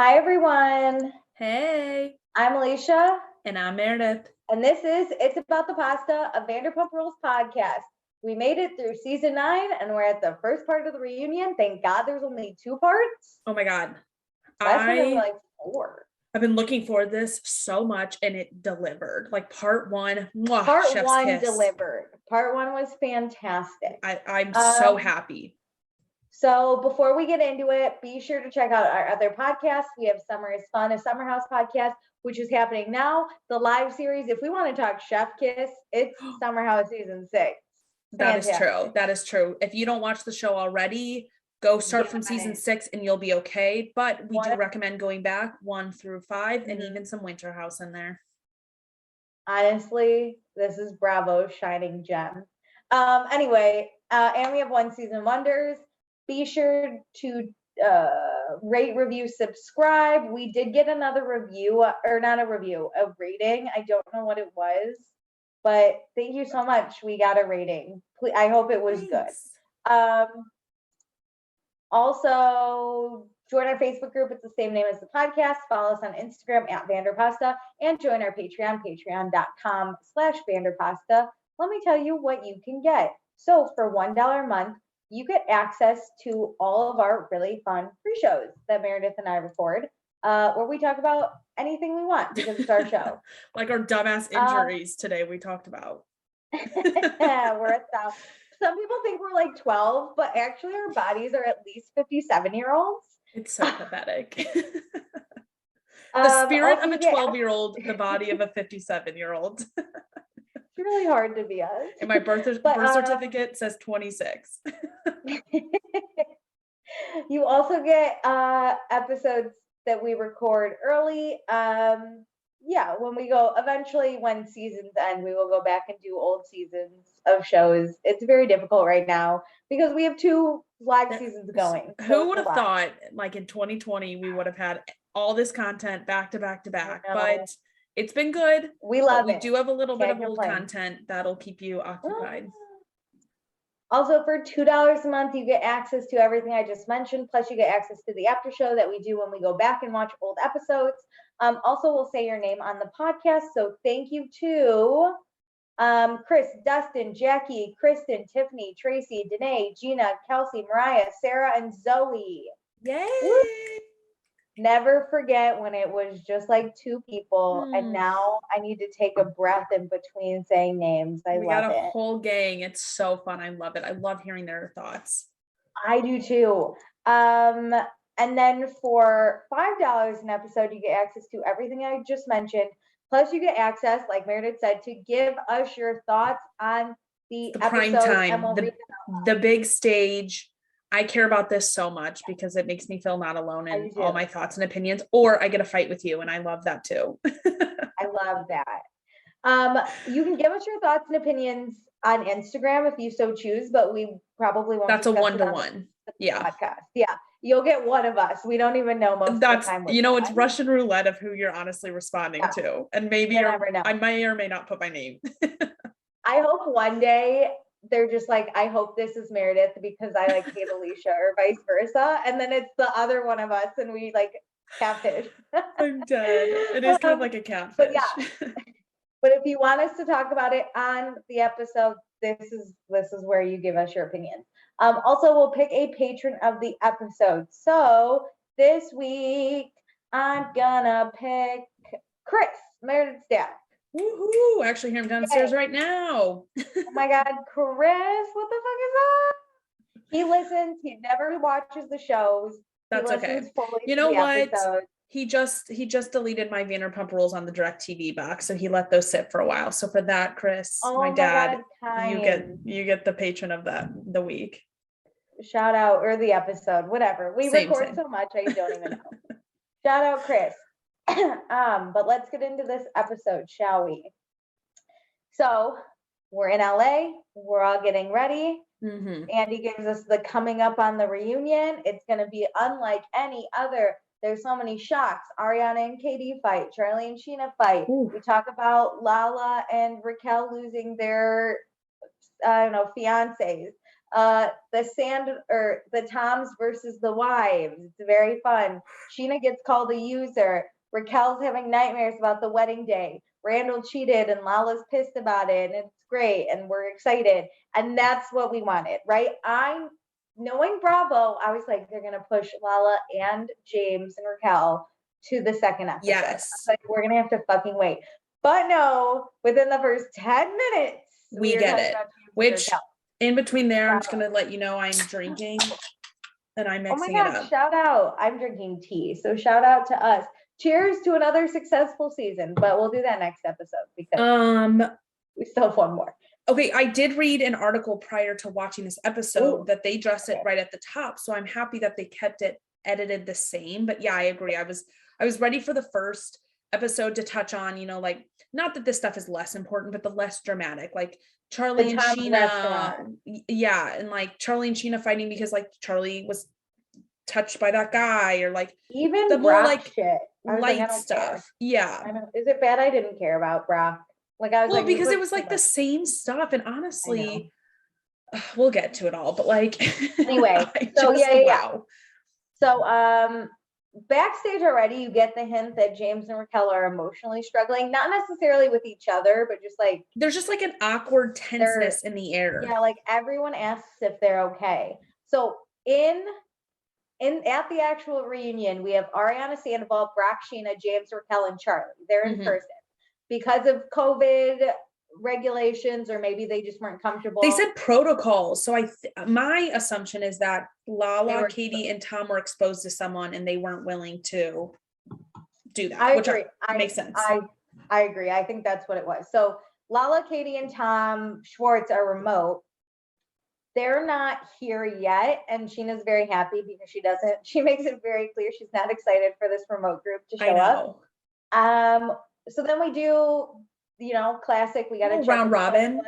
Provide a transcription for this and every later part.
Hi, everyone. Hey, I'm Alicia, and I'm Meredith. and this is It's About the Pasta, a Vanderpump Rules podcast. We made it through season 9, and we're at the first part of the reunion. Thank God there's only 2 parts. Oh my God. Last time there were I like 4. have been looking for this so much and it delivered. Like part one, Part chef's 1 kiss. delivered. Part 1 was fantastic. I'm so happy. So before we get into it, be sure to check out our other podcasts. We have Summer is Fun, a Summer House podcast, which is happening now. The live series, if we want to talk Chef Kiss, it's Summer House season 6. That is true. That is true. If you don't watch the show already, go start from season 6 and you'll be okay. But we do recommend going back 1 through 5 and even some Winter House in there. Honestly, this is Bravo's shining gem. Anyway, and we have One Season Wonders. Be sure to rate, review, subscribe. We did get another review, or not a review, a rating. I don't know what it was, but thank you so much. We got a rating. I hope it was good. Also, join our Facebook group. It's the same name as the podcast. Follow us on Instagram at Vanderpasta and join our Patreon, patreon.com/Vanderpasta. Let me tell you what you can get. So for $1 a month, you get access to all of our really fun pre-shows that Meredith and I record, where we talk about anything we want because it's our show. Like our dumbass injuries today we talked about. We're at that. Some people think we're like 12, but actually our bodies are at least 57-year-olds. It's so pathetic. The spirit of a 12-year-old, the body of a 57-year-old. It's really hard to be us. And my birth certificate says 26. You also get episodes that we record early. When we go, eventually when seasons end, we will go back and do old seasons of shows. It's very difficult right now because we have 2 live seasons going. Who would have thought, like in 2020, we would have had all this content back to back to back, but it's been good. We love it. We do have a little bit of old content that'll keep you occupied. Also, for $2 a month, you get access to everything I just mentioned. Plus, you get access to the after show that we do when we go back and watch old episodes. Also, we'll say your name on the podcast. So thank you to Chris, Dustin, Jackie, Kristen, Tiffany, Tracy, Danae, Gina, Kelsey, Mariah, Sarah, and Zoe. Yay! Woo! Never forget when it was just like 2 people, and now I need to take a breath in between saying names. We got a whole gang. It's so fun. I love it. I love hearing their thoughts. I do too. And then for $5 an episode, you get access to everything I just mentioned. Plus, you get access, like Meredith said, to give us your thoughts on the prime time, the big stage. I care about this so much because it makes me feel not alone in all my thoughts and opinions, or I get a fight with you, and I love that too. I love that. You can give us your thoughts and opinions on Instagram if you so choose, but we probably won't. That's a 1-to-1. Yeah. Podcast. Yeah. You'll get one of us. We don't even know most of the time. It's Russian roulette of who you're honestly responding to. And maybe I may or may not put my name. I hope one day they're just like, I hope this is Meredith because I like hate Alicia or vice versa. And then it's the other one of us and we like catfish. I'm dead. It is kind of like a catfish. But yeah. But if you want us to talk about it on the episode, this is where you give us your opinion. Also, we'll pick a patron of the episode. So this week, I'm gonna pick Chris, Meredith's dad. Woohoo! Actually, hear him downstairs right now. Oh my God, Chris, what the fuck is that? He listens. He never watches the shows. That's okay. You know what? He just deleted my Vanderpump Rules on the DirecTV box, so he let those sit for a while. So for that, Chris, my dad, you get the patron of the week. Shout out, or the episode, whatever. We record so much, I don't even know. Shout out, Chris. But let's get into this episode, shall we? So we're in LA. We're all getting ready. Andy gives us the coming up on the reunion. It's going to be unlike any other. There's so many shocks. Ariana and Katie fight. Charli and Sheena fight. Ooh. We talk about Lala and Raquel losing their, fiancés. The Toms versus the wives. It's very fun. Sheena gets called a user. Raquel's having nightmares about the wedding day. Randall cheated and Lala's pissed about it, and it's great, and we're excited. And that's what we wanted, right? Knowing Bravo, I was like, they're gonna push Lala and James and Raquel to the second episode. Yes. Like, we're gonna have to fucking wait. But no, within the first 10 minutes, we get it. Which in between there, I'm just gonna let you know I'm drinking and I'm mixing it up. Shout out. I'm drinking tea. So shout out to us. Cheers to another successful season, but we'll do that next episode because we still have one more. Okay, I did read an article prior to watching this episode that they dress it right at the top, so I'm happy that they kept it edited the same. But yeah, I agree. I was ready for the first episode to touch on, you know, like, not that this stuff is less important, but the less dramatic, like Charli and Sheena. Yeah, and like Charli and Sheena fighting because like Charli was touched by that guy, or like even the more like shit. light stuff. Yeah. Is it bad I didn't care about Brock? Like I was like, because it was like the same stuff, and honestly, we'll get to it all, but like anyway. So wow. So backstage already, you get the hint that James and Raquel are emotionally struggling, not necessarily with each other, but just like there's just like an awkward tenseness in the air. Yeah, like everyone asks if they're okay. So at the actual reunion, we have Ariana Sandoval, Brock, Sheena, James, Raquel, and Charli. They're in person. Because of COVID regulations, or maybe they just weren't comfortable. They said protocols. So my assumption is that Lala, Katie, and Tom were exposed to someone and they weren't willing to do that. I agree. Makes sense. I agree. I think that's what it was. So Lala, Katie, and Tom Schwartz are remote. They're not here yet, and Sheena's very happy because she makes it very clear she's not excited for this remote group to show up. So then we do, you know, classic. We got a round robin.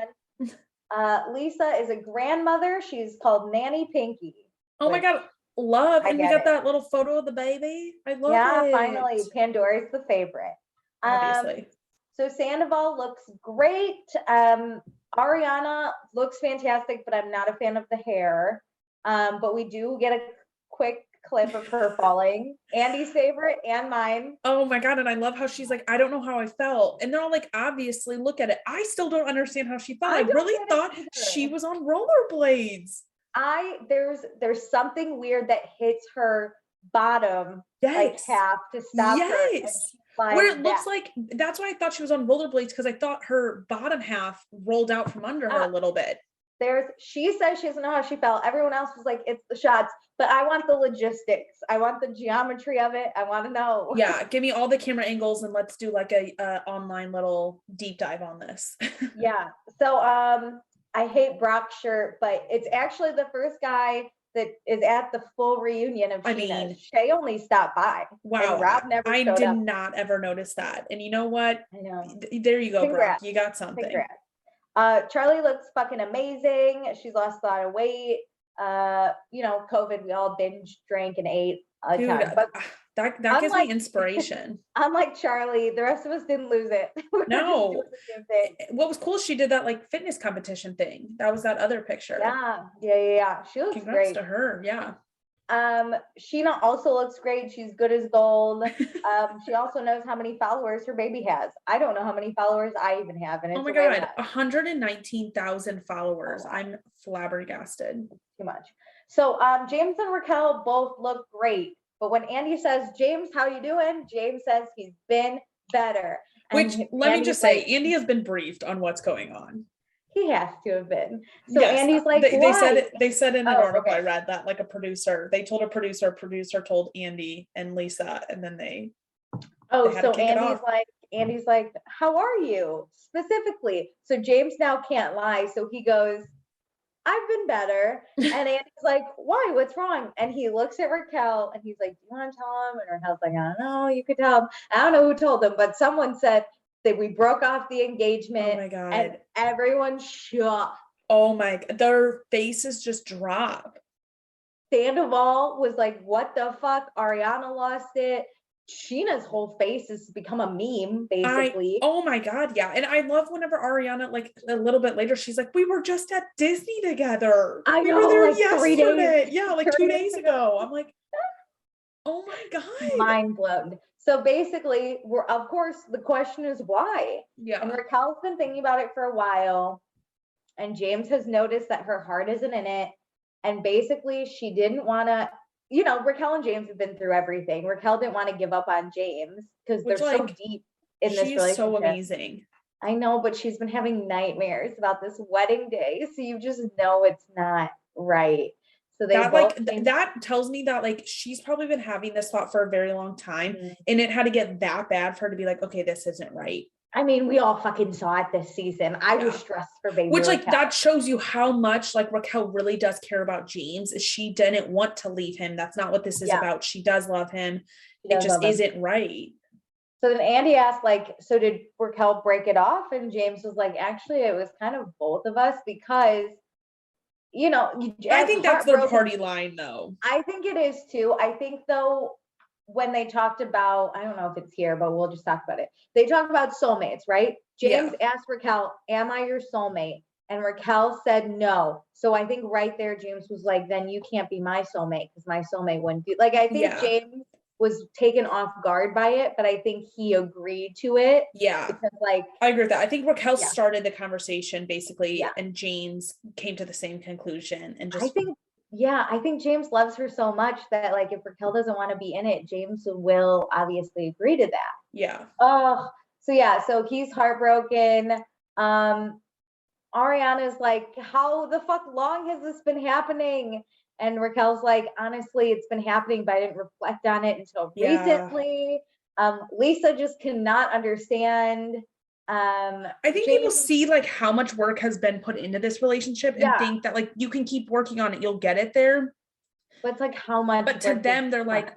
Lisa is a grandmother. She's called Nanny Pinky. Oh my God. Love. And we got that little photo of the baby. I love it. Yeah, finally. Pandora's the favorite. Obviously. So Sandoval looks great. Ariana looks fantastic, but I'm not a fan of the hair. But we do get a quick clip of her falling. Andy's favorite and mine. Oh my God. And I love how she's like, I don't know how I felt. And they're all like, obviously, look at it. I still don't understand how she felt. I really thought she was on rollerblades. There's something weird that hits her bottom like half to stop her. Where it looks like, that's why I thought she was on rollerblades, because I thought her bottom half rolled out from under her a little bit. She says she doesn't know how she felt. Everyone else was like, it's the shots, but I want the logistics. I want the geometry of it. I want to know. Yeah, give me all the camera angles and let's do like a online little deep dive on this. Yeah. So I hate Brock's shirt, but it's actually the first guy that is at the full reunion of Sheena. I mean, Shay only stopped by. Wow. And Rob never showed up. I did not ever notice that. And you know what? I know. There you go, Brock. You got something. Congrats. Charli looks fucking amazing. She's lost a lot of weight. You know, COVID, we all binge, drank, and ate a ton. But that gives me inspiration. Unlike Charli, the rest of us didn't lose it. No. What was cool, she did that like fitness competition thing. That was that other picture. Yeah. She looks great. To her. Yeah. Sheena also looks great. She's good as gold. She also knows how many followers her baby has. I don't know how many followers I even have. And it's, oh my God, 119,000 followers. I'm flabbergasted. Too much. So James and Raquel both look great. But when Andy says, James, how you doing? James says he's been better. Which, let me just say, Andy has been briefed on what's going on. He has to have been. So yes, Andy's like, they said in an article, I read that like a producer, they told a producer told Andy and Lisa, and then they so Andy's like, how are you specifically? So James now can't lie. So he goes, I've been better. And Andy's like, why? What's wrong? And he looks at Raquel and he's like, do you want to tell him? And Raquel's like, I don't know, you could tell him. I don't know who told him, but someone said that we broke off the engagement. Oh my God. And everyone's shocked. Oh my God. Their faces just drop. Sandoval was like, what the fuck? Ariana lost it. Sheena's whole face has become a meme, basically. Oh my God, yeah. And I love whenever Ariana, like a little bit later, she's like, we were just at Disney together. We were there like yesterday. Yeah, like 2 days ago. I'm like, oh my God. Mind blown. So basically, of course, the question is why? Yeah. And Raquel's been thinking about it for a while. And James has noticed that her heart isn't in it. And basically, she didn't want to, Raquel and James have been through everything. Raquel didn't want to give up on James because they're so deep in this relationship. She's so amazing. I know, but she's been having nightmares about this wedding day. So you just know it's not right. So that tells me that like she's probably been having this thought for a very long time, and it had to get that bad for her to be like, okay, this isn't right. I mean, we all fucking saw it this season. I was stressed for baby Which, Raquel. That shows you how much, Raquel really does care about James. She didn't want to leave him. That's not what this is about. She does love him. It just isn't right. So then Andy asked, so did Raquel break it off? And James was like, actually, it was kind of both of us because, I think that's their party line, though. I think it is, too. I think, though, when they talked about, I don't know if it's here, but we'll just talk about it. They talked about soulmates, right? James asked Raquel, am I your soulmate? And Raquel said no. So I think right there, James was like, then you can't be my soulmate because my soulmate wouldn't be. I think James was taken off guard by it, but I think he agreed to it. Yeah. Because I agree with that. I think Raquel started the conversation basically, and James came to the same conclusion. And just I think James loves her so much that if Raquel doesn't want to be in it, James will obviously agree to that. Yeah. Oh, so he's heartbroken. Ariana's like, how the fuck long has this been happening? And Raquel's like, honestly, it's been happening, but I didn't reflect on it until recently. Lisa just cannot understand. I think people see how much work has been put into this relationship and think that you can keep working on it, you'll get it there. But it's how much. But to them, they're like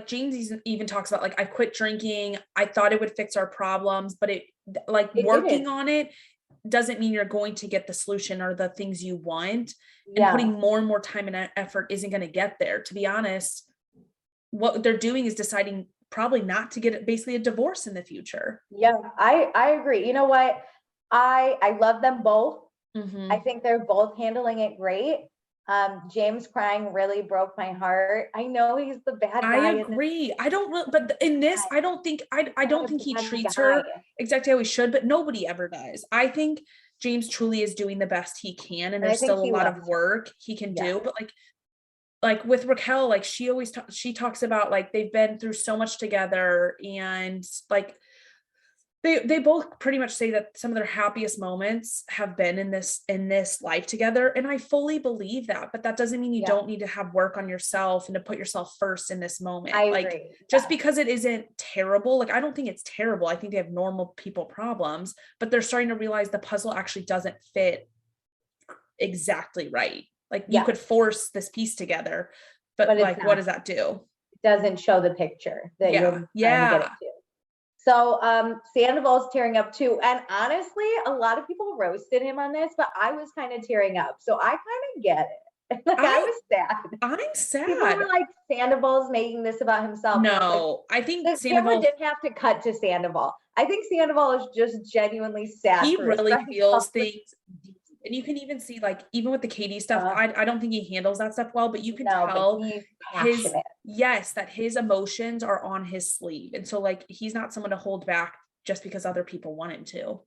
James even talks about I quit drinking. I thought it would fix our problems, but it working on it doesn't mean you're going to get the solution or the things you want. And putting more and more time and effort isn't going to get there. To be honest, what they're doing is deciding probably not to get basically a divorce in the future. Yeah, I agree. You know what? I love them both. I think they're both handling it great. James crying really broke my heart. I know he's the bad guy. I agree. But in this, I don't think he treats her exactly how he should, but nobody ever does. I think James truly is doing the best he can, and there's still a lot of work he can do. But with Raquel, she always she talks about they've been through so much together, and they both pretty much say that some of their happiest moments have been in this life together. And I fully believe that, but that doesn't mean you don't need to have work on yourself and to put yourself first in this moment. I agree. Just because it isn't terrible, I don't think it's terrible. I think they have normal people problems, but they're starting to realize the puzzle actually doesn't fit exactly right. You could force this piece together, but what does that do? It doesn't show the picture that you're trying to get it to. So Sandoval's tearing up too. And honestly, a lot of people roasted him on this, but I was kind of tearing up. So I kind of get it. I was sad. I'm sad. People were like, Sandoval's making this about himself. No, I think Sandoval didn't have to cut to Sandoval. I think Sandoval is just genuinely sad. He really feels things. And you can even see, even with the Katie stuff, I don't think he handles that stuff well, but you can tell that his emotions are on his sleeve. And so he's not someone to hold back just because other people want him to.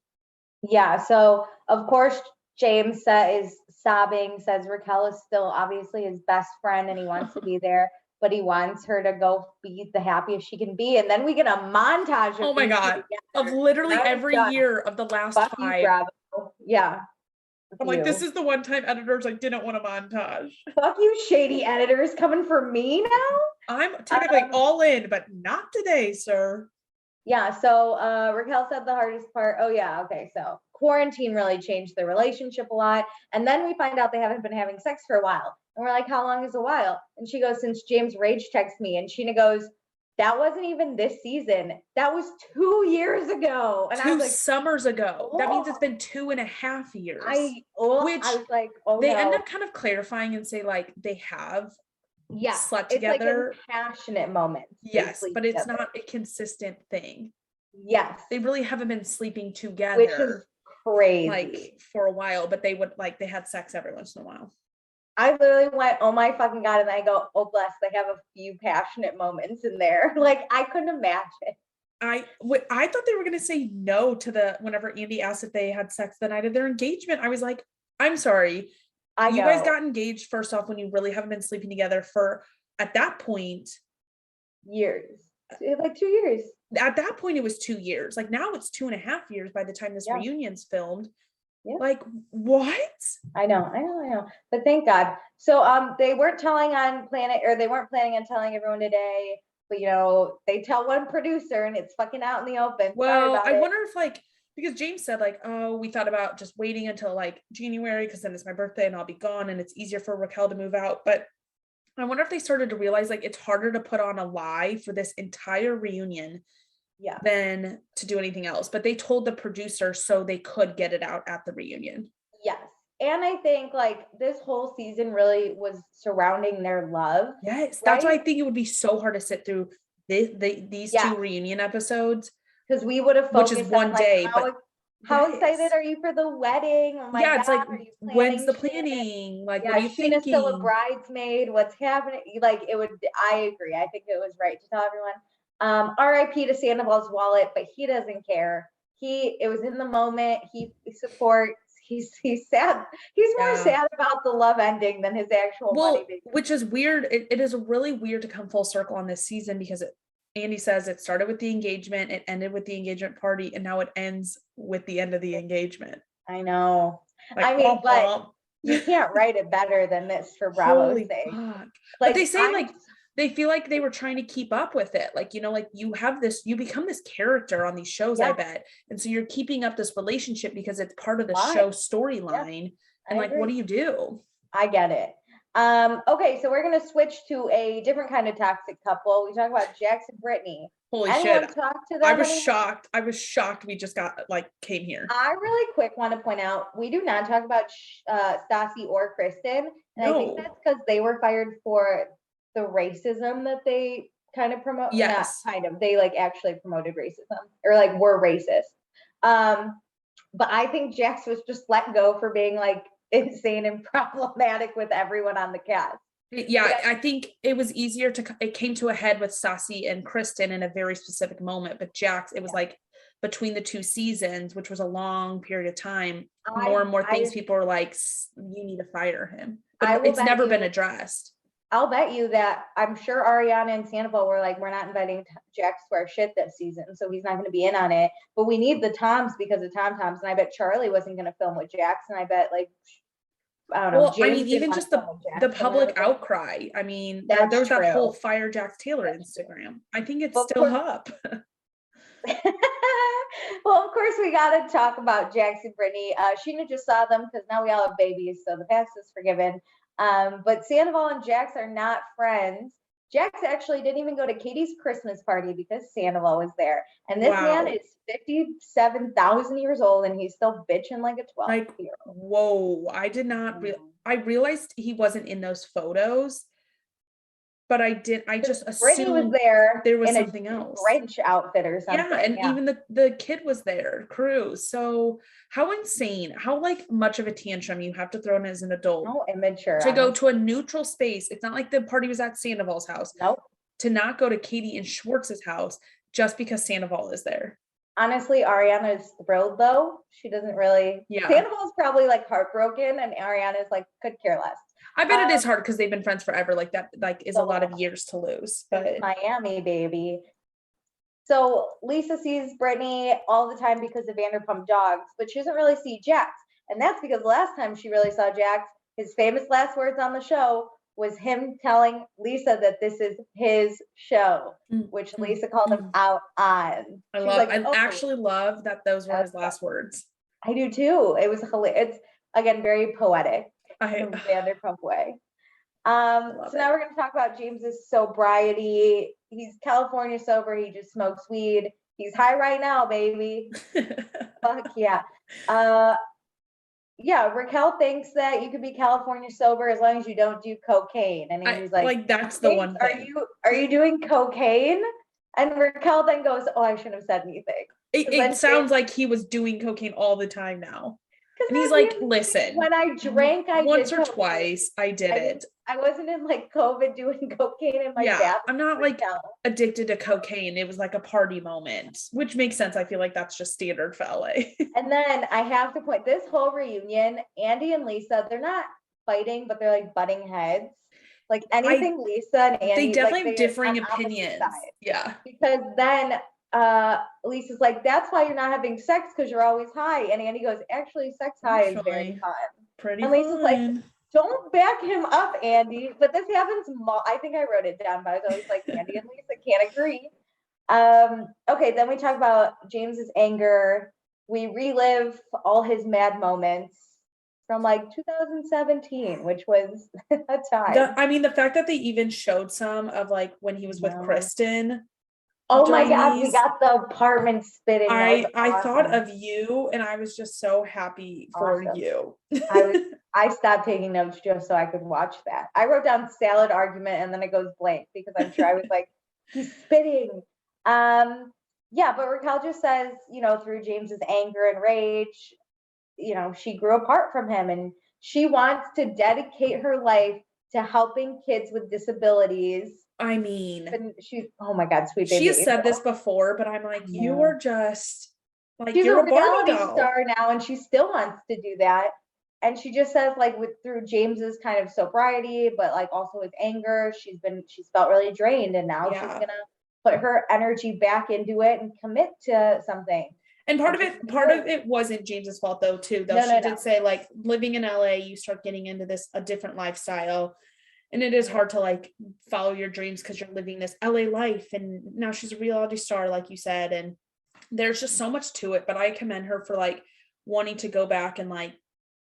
Yeah. So of course, James is sobbing, says Raquel is still obviously his best friend and he wants to be there, but he wants her to go be the happiest she can be. And then we get a montage. Oh my God. Of literally every year of the last 5. Yeah. I'm this is the one time editors didn't want a montage. Fuck you, shady editors, coming for me now? I'm technically all in, but not today, sir. Yeah, so Raquel said the hardest part. Oh yeah, okay, so quarantine really changed their relationship a lot. And then we find out they haven't been having sex for a while. And we're like, how long is a while? And she goes, since James rage texted me. And Sheena goes, that wasn't even this season. That was 2 years ago. And 2 summers ago. Oh. That means it's been 2.5 years. I was like, oh, they end up kind of clarifying and say they have slept together. It's like in passionate moments. Yes, but it's not a consistent thing. Yes. They really haven't been sleeping together. Which is crazy. Like for a while, but they had sex every once in a while. I literally went, oh my fucking God. And I go, oh bless, they have a few passionate moments in there. Like I couldn't imagine. I thought they were going to say no to whenever Andy asked if they had sex the night of their engagement. I was like, I'm sorry. You guys got engaged first off when you really haven't been sleeping together for, at that point, years. Like 2 years. At that point, it was 2 years. Like now it's 2.5 years by the time this reunion's filmed. Yeah. Like what? I know. But thank God. So they weren't telling on Planet, or they weren't planning on telling everyone today. But they tell one producer and it's fucking out in the open. Well, I wonder if because James said oh, we thought about just waiting until January because then it's my birthday and I'll be gone and it's easier for Raquel to move out. But I wonder if they started to realize it's harder to put on a lie for this entire reunion than to do anything else. But they told the producer so they could get it out at the reunion. Yes. And I think this whole season really was surrounding their love. Yes. Right? That's why I think it would be so hard to sit through these 2 reunion episodes. Because we would have focused which is one on, day, how excited are you for the wedding? Oh my God, it's when's the planning? What are you thinking? Still a bridesmaid. What's happening? I agree. I think it was right to tell everyone. R.I.P. to Sandoval's wallet, but he doesn't care. It was in the moment. He supports. He's sad. He's more sad about the love ending than his actual money. Which is weird. It is really weird to come full circle on this season because Andy says it started with the engagement, it ended with the engagement party, and now it ends with the end of the engagement. I know. But you can't write it better than this for Bravo's sake. But they say they feel like they were trying to keep up with it. You become this character on these shows, I bet. And so you're keeping up this relationship because it's part of the show storyline. And what do you do? I get it. Okay, so we're going to switch to a different kind of toxic couple. We talk about Jax and Brittany. Holy shit. Talk to them I was shocked we just came here. I really quick want to point out, we do not talk about Stassi or Kristen. And I think that's because they were fired for the racism that they kind of promote. Yes. Not kind of. They actually promoted racism or were racist. But I think Jax was just let go for being insane and problematic with everyone on the cast. Yeah, I think it was easier it came to a head with Stassi and Kristen in a very specific moment, but Jax, it was between the 2 seasons, which was a long period of time, more and more things people were you need to fire him. But it's never been addressed. I'll bet you that I'm sure Ariana and Sandoval were we're not inviting Jax to our shit this season, so he's not going to be in on it. But we need the Toms because of Tom Toms, and I bet Charli wasn't going to film with Jax, and I bet I don't know. Well, James even just the public outcry. I mean, there was that whole Fire Jax Taylor Instagram. I think it's still up. Well, of course, we got to talk about Jax and Brittany. Sheena just saw them because now we all have babies, so the past is forgiven. But Sandoval and Jax are not friends. Jax actually didn't even go to Katie's Christmas party because Sandoval was there. And this man is 57,000 years old and he's still bitching like a 12-year-old. Whoa, I did not I realized he wasn't in those photos. But I just assumed Brittany was there was something else. French outfit or something. Yeah, and even the kid was there, Cruz. So how insane, how much of a tantrum you have to throw in as an adult. Oh, immature. To go to a neutral space. It's not like the party was at Sandoval's house. Nope. To not go to Katie and Schwartz's house just because Sandoval is there. Honestly, Ariana is thrilled though. She doesn't really. Yeah. Sandoval's probably heartbroken, and Ariana's could care less. I bet it is hard because they've been friends forever. That is a lot of years to lose. But Miami, baby. So Lisa sees Brittany all the time because of Vanderpump Dogs, but she doesn't really see Jax. And that's because the last time she really saw Jax, his famous last words on the show was him telling Lisa that this is his show, which Lisa called him out on. I actually love that those were his last words. I do too. It was hilarious. It's, again, very poetic. In Vanderpump way. So now we're going to talk about James's sobriety. He's California sober. He just smokes weed. He's high right now, baby. Fuck yeah. Raquel thinks that you could be California sober as long as you don't do cocaine. And Andy's like, that's the one thing. Are you doing cocaine? And Raquel then goes, oh, I shouldn't have said anything. It sounds like he was doing cocaine all the time now. And he's like, listen, when I drank, I once or twice, I did it. I wasn't in like COVID doing cocaine in my bathroom. I'm not like addicted to cocaine. It was like a party moment, which makes sense. I feel like that's just standard for LA. And then I have to point this whole reunion, Andy and Lisa, they're not fighting, but they're like butting heads. Like anything Lisa and Andy, they definitely have differing opinions. Yeah. Because then Lisa's like, that's why you're not having sex, because you're always high. And Andy goes, actually, sex high is very fun. Pretty and Lisa's like, don't back him up, Andy. But this happens, I think I wrote it down, but I was always like, Andy and Lisa can't agree. Okay, then we talk about James's anger. We relive all his mad moments from like 2017, which was a time. The fact that they even showed some of like when he was with Kristen. Oh my God, we got the apartment spitting. I thought of you and I was just so happy for you. I stopped taking notes just so I could watch that. I wrote down salad argument and then it goes blank because I'm sure I was like, he's spitting. But Raquel just says, through James's anger and rage, she grew apart from him and she wants to dedicate her life to helping kids with disabilities. I mean, and she's, oh my God, sweet baby. She has said this before, but I'm like, you are just like, she's you're a reality star now and she still wants to do that. And she just says like through James's kind of sobriety, but like also his anger, she's felt really drained and now she's going to put her energy back into it and commit to something. And part of it wasn't James's fault though, too. Though she did say like living in LA, you start getting into a different lifestyle. And it is hard to like follow your dreams because you're living this LA life. And now she's a reality star, like you said. And there's just so much to it. But I commend her for like wanting to go back and like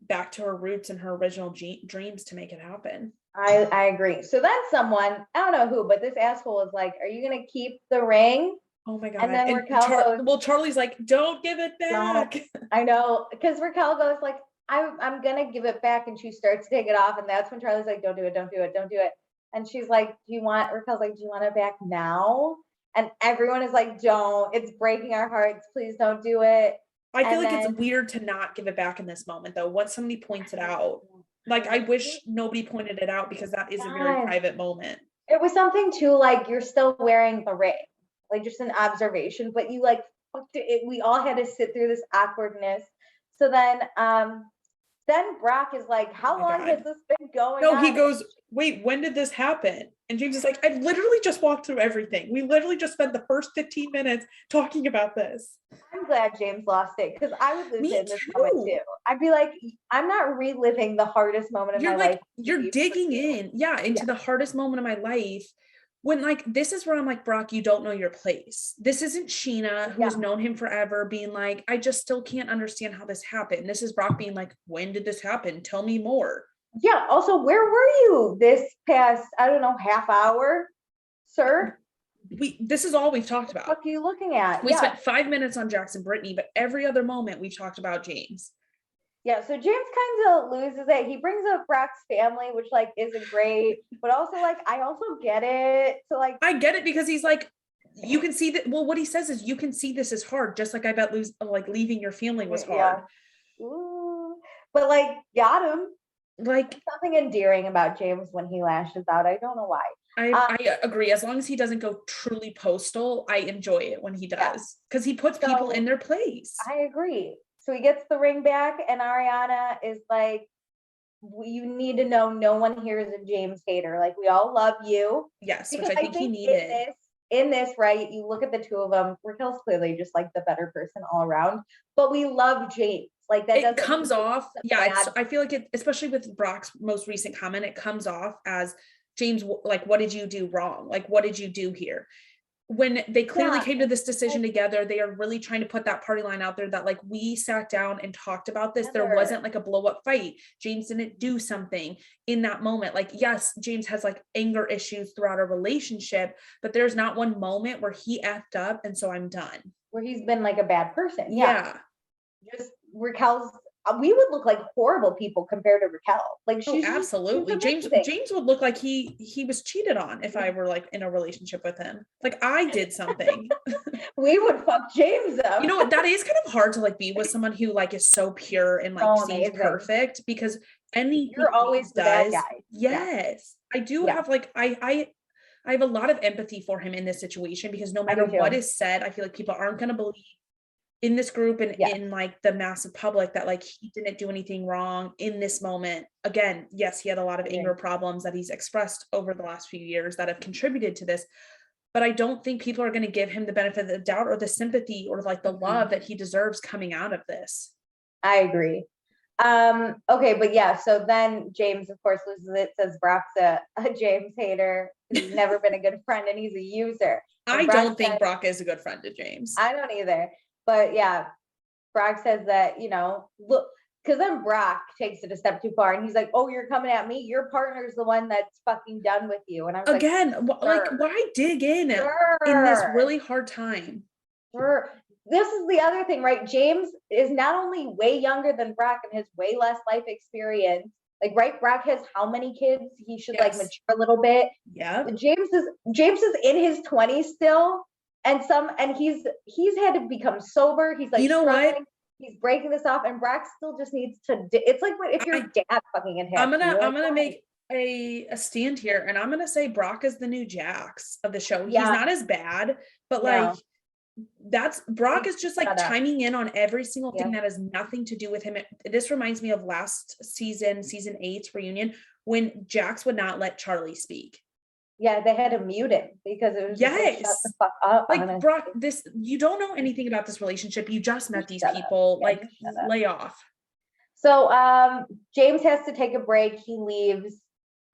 back to her roots and her original dreams to make it happen. I agree. So then someone, I don't know who, but this asshole is like, are you going to keep the ring? Oh my God. And then Raquel goes, Charli's like, don't give it back. No. I know. Because Raquel goes like, I'm going to give it back. And she starts to take it off. And that's when Charli's like, don't do it. Don't do it. Don't do it. And she's like, Raquel's like, do you want it back now? And everyone is like, don't. It's breaking our hearts. Please don't do it. I feel like it's weird to not give it back in this moment, though. Once somebody points it out, like I wish nobody pointed it out because that is a very private moment. It was something too, like you're still wearing the ring, like just an observation, but you like fucked it. We all had to sit through this awkwardness. So then Brock is like, how long has this been going on? No, he goes, wait, when did this happen? And James is like, I literally just walked through everything. We literally just spent the first 15 minutes talking about this. I'm glad James lost it because I would lose it in this moment too. I'd be like, I'm not reliving the hardest moment of my life. You're digging into the hardest moment of my life. When like, this is where I'm like, Brock, you don't know your place. This isn't Sheena, who has known him forever, being like, I just still can't understand how this happened. This is Brock being like, when did this happen? Tell me more. Yeah. Also, where were you this past, I don't know, half hour, sir? This is all we've talked about. What are you looking at? We spent 5 minutes on Jackson Brittany, but every other moment we've talked about James. Yeah, so James kind of loses it. He brings up Brock's family, which like isn't great, but also like I also get it. So like I get it because he's like, you can see that. Well, what he says is you can see this is hard, just like I bet leaving your family was hard. Yeah. Ooh. But like got him. Like something endearing about James when he lashes out. I don't know why. I agree. As long as he doesn't go truly postal, I enjoy it when he does because he puts people in their place. I agree. So he gets the ring back and Ariana is like, you need to know no one here is a James hater. Like we all love you. Yes, because which I think he needed. In this, right, you look at the two of them, Raquel's clearly just like the better person all around, but we love James. Like that it comes off. Yeah, I feel like it, especially with Brock's most recent comment, it comes off as James, like, what did you do wrong? Like, what did you do here? When they clearly came to this decision together, they are really trying to put that party line out there that like we sat down and talked about this. There wasn't like a blow up fight. James didn't do something in that moment. Like, yes, James has like anger issues throughout our relationship, but there's not one moment where he effed up and so I'm done. Where he's been like a bad person. Yeah. Just Raquel's we would look like horrible people compared to Raquel. Like she's absolutely. James would look like he was cheated on if I were like in a relationship with him. Like I did something. We would fuck James up. You know what? That is kind of hard to like be with someone who like is so pure and like seems perfect, because you're always the bad guy. Yes. I do have like I have a lot of empathy for him in this situation, because no matter what is said, I feel like people aren't going to believe in this group and in like the massive public that like he didn't do anything wrong in this moment. Again, yes, he had a lot of anger problems that he's expressed over the last few years that have contributed to this, but I don't think people are going to give him the benefit of the doubt or the sympathy or like the love that he deserves coming out of this. I agree. Okay, but yeah, so then James of course loses it, says Brock's a James hater. He's never been a good friend and he's a user. I don't think Brock is a good friend to James. I don't either. But yeah, Brock says that, you know, look, because then Brock takes it a step too far and he's like, oh, you're coming at me? Your partner's the one that's fucking done with you. And I was again, like why dig in this really hard time? This is the other thing, right? James is not only way younger than Brock and has way less life experience. Like, right, Brock has how many kids? He should like mature a little bit. Yeah. James is in his 20s still. And he's had to become sober. He's like, you know what? He's breaking this off, and Brock still just needs to. It's like if your dad fucking in I'm gonna make a stand here, and I'm gonna say Brock is the new Jax of the show. Yeah. He's not as bad, but like Brock is just like chiming in on every single thing that has nothing to do with him. This reminds me of last season 8's reunion, when Jax would not let Charli speak. Yeah, they had to mute him because it was just like, shut the fuck up. Like, honestly. Brock, you don't know anything about this relationship. You just met these people. Like, lay off. So James has to take a break. He leaves.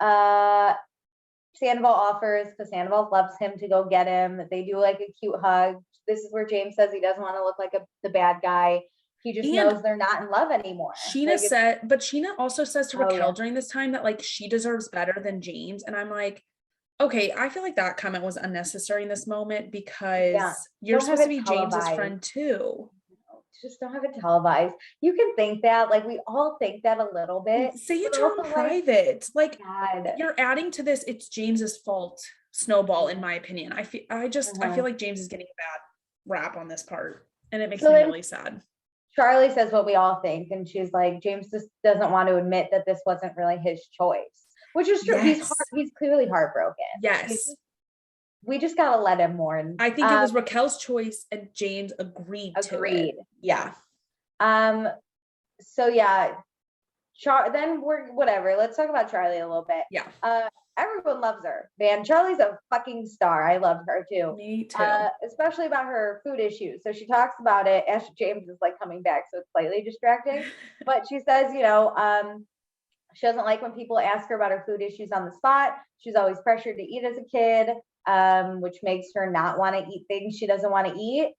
Sandoval offers, because Sandoval loves him, to go get him. They do like a cute hug. This is where James says he doesn't want to look like the bad guy. He just knows they're not in love anymore. Sheena also says to Raquel during this time that like she deserves better than James. And I'm like, okay, I feel like that comment was unnecessary in this moment, because you're supposed to be James's friend too. Just don't have it televised. You can think that, like, we all think that a little bit. Say it to him private. Like, you're adding to this. It's James's fault snowball, in my opinion. I feel like James is getting a bad rap on this part, and it makes me really sad. Charli says what we all think, and she's like, James just doesn't want to admit that this wasn't really his choice. Which is true. Yes. He's clearly heartbroken. Yes. We just gotta let him mourn. I think it was Raquel's choice, and James agreed to it. Yeah. So yeah. Then we're whatever. Let's talk about Charli a little bit. Yeah. Everyone loves her. Man, Charli's a fucking star. I love her too. Me too. Especially about her food issues. So she talks about it as James is like coming back, so it's slightly distracting. But she says, you know, she doesn't like when people ask her about her food issues on the spot. She's always pressured to eat as a kid, which makes her not want to eat things she doesn't want to eat.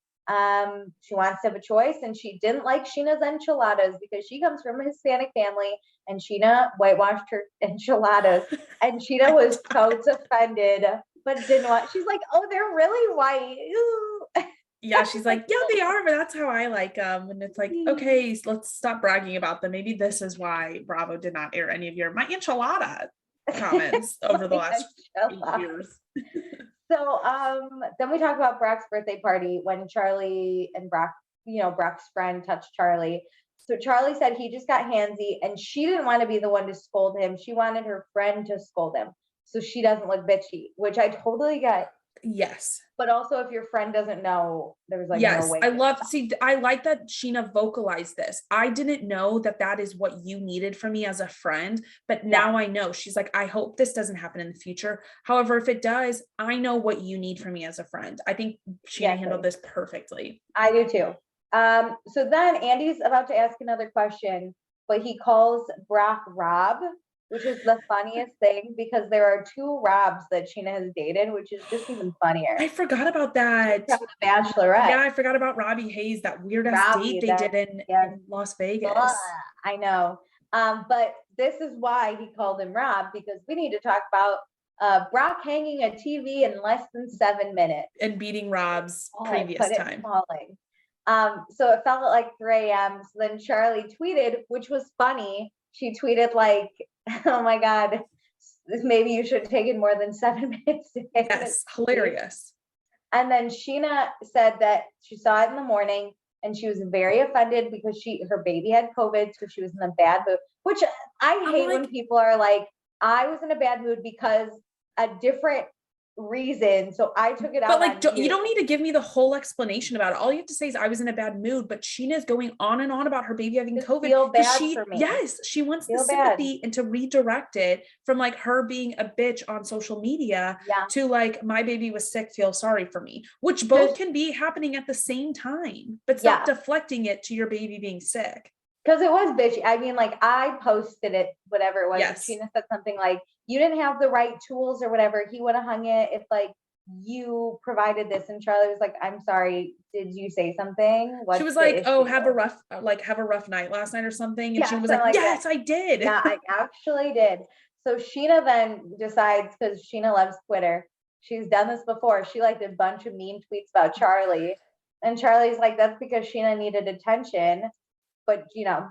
She wants to have a choice, and she didn't like Sheena's enchiladas because she comes from a Hispanic family, and Sheena whitewashed her enchiladas, and Sheena was so offended, but didn't want. She's like, "Oh, they're really white." Ooh. Yeah, she's like, yeah, they are, but that's how I like them. And it's like, okay, so let's stop bragging about them. Maybe this is why Bravo did not air any of my enchilada comments over the last 8 years. So then we talk about Brock's birthday party when Charli and Brock, you know, Brock's friend touched Charli. So Charli said he just got handsy, and she didn't want to be the one to scold him. She wanted her friend to scold him so she doesn't look bitchy, which I totally get. Yes. But also, if your friend doesn't know, there's like no way. I like that Sheena vocalized this. I didn't know that is what you needed from me as a friend, but now I know. She's like, I hope this doesn't happen in the future. However, if it does, I know what you need from me as a friend. I think Sheena handled this perfectly. I do too. So then Andy's about to ask another question, but he calls Brock Rob, which is the funniest thing because there are 2 Robs that Sheena has dated, which is just even funnier. I forgot about that. The Bachelorette. Yeah, I forgot about Robbie Hayes, that weird ass date they did in Las Vegas. I know. But this is why he called him Rob, because we need to talk about Brock hanging a TV in less than 7 minutes. And beating Rob's previous time. So it felt like 3 a.m. So then Charli tweeted, which was funny. She tweeted like, oh my God, maybe you should have taken more than 7 minutes to take Yes, hilarious. And then Sheena said that she saw it in the morning and she was very offended because her baby had COVID, so she was in a bad mood, which I hate when people are like, I was in a bad mood because a different reason, so I took it out. But like, you don't need to give me the whole explanation about it. All you have to say is I was in a bad mood. But Sheena's going on and on about her baby having COVID. Feel bad for me. Yes, she wants the sympathy and to redirect it from like her being a bitch on social media to like, my baby was sick, feel sorry for me, which both can be happening at the same time. But stop deflecting it to your baby being sick. Because it was bitchy. I mean, like, I posted it, whatever it was. Yes. And Sheena said something like, you didn't have the right tools or whatever. He would have hung it if, like, you provided this. And Charli was like, I'm sorry. Did you say something? She was like, oh, have a rough night last night or something. And she was like, yes, I did. Yeah, I actually did. So Sheena then decides, because Sheena loves Twitter. She's done this before. She like did a bunch of meme tweets about Charli. And Charli's like, that's because Sheena needed attention. But, you know,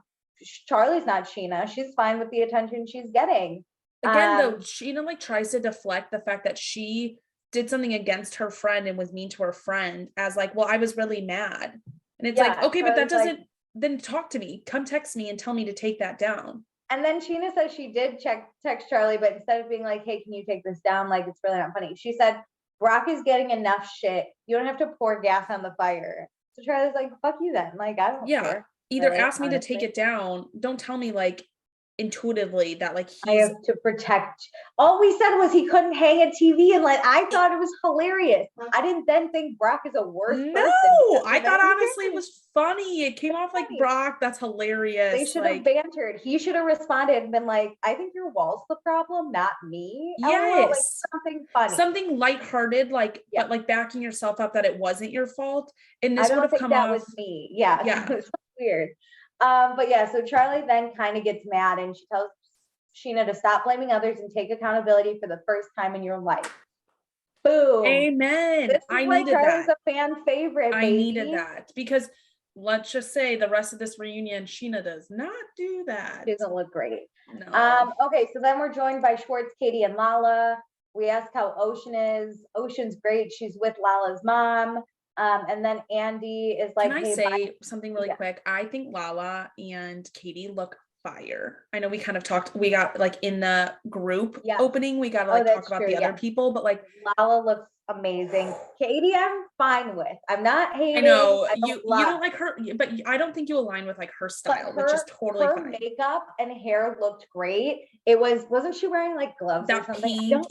Charli's not Sheena. She's fine with the attention she's getting. Again, though, Sheena like tries to deflect the fact that she did something against her friend and was mean to her friend as like, well, I was really mad. And it's like, okay, but that doesn't, then talk to me. Come text me and tell me to take that down. And then Sheena says she did text Charli, but instead of being like, hey, can you take this down? Like, it's really not funny. She said, Brock is getting enough shit. You don't have to pour gas on the fire. So Charli's like, fuck you then. Like, I don't care. Either ask me to take it down. Don't tell me like intuitively that like I have to protect. All we said was he couldn't hang a TV and like I thought it was hilarious. I didn't then think Brock is a worse person. No, I thought honestly it was funny. It came off like Brock. That's hilarious. They should have bantered. He should have responded and been like, I think your wall's the problem, not me. Yes. Like, something funny. Something lighthearted, like but like backing yourself up that it wasn't your fault. And this would have come that off. Was me. Yeah. It was weird. But yeah, so Charli then kind of gets mad and she tells Sheena to stop blaming others and take accountability for the first time in your life. Boom. Amen. This is why Charli's a fan favorite. I needed that because let's just say the rest of this reunion, Sheena does not do that. She doesn't look great. No. Okay, so then we're joined by Schwartz, Katie, and Lala. We ask how Ocean is. Ocean's great. She's with Lala's mom. And then Andy is like, can I say something really quick? I think Lala and Katie look fire. I know we kind of talked, we got like in the group opening, we got to like talk about the other people, but like Lala looks amazing. Katie, I'm fine with. I'm not hating. I know you don't like her, but I don't think you align with like her style, which is totally fine. Her makeup and hair looked great. Wasn't she wearing like gloves or something?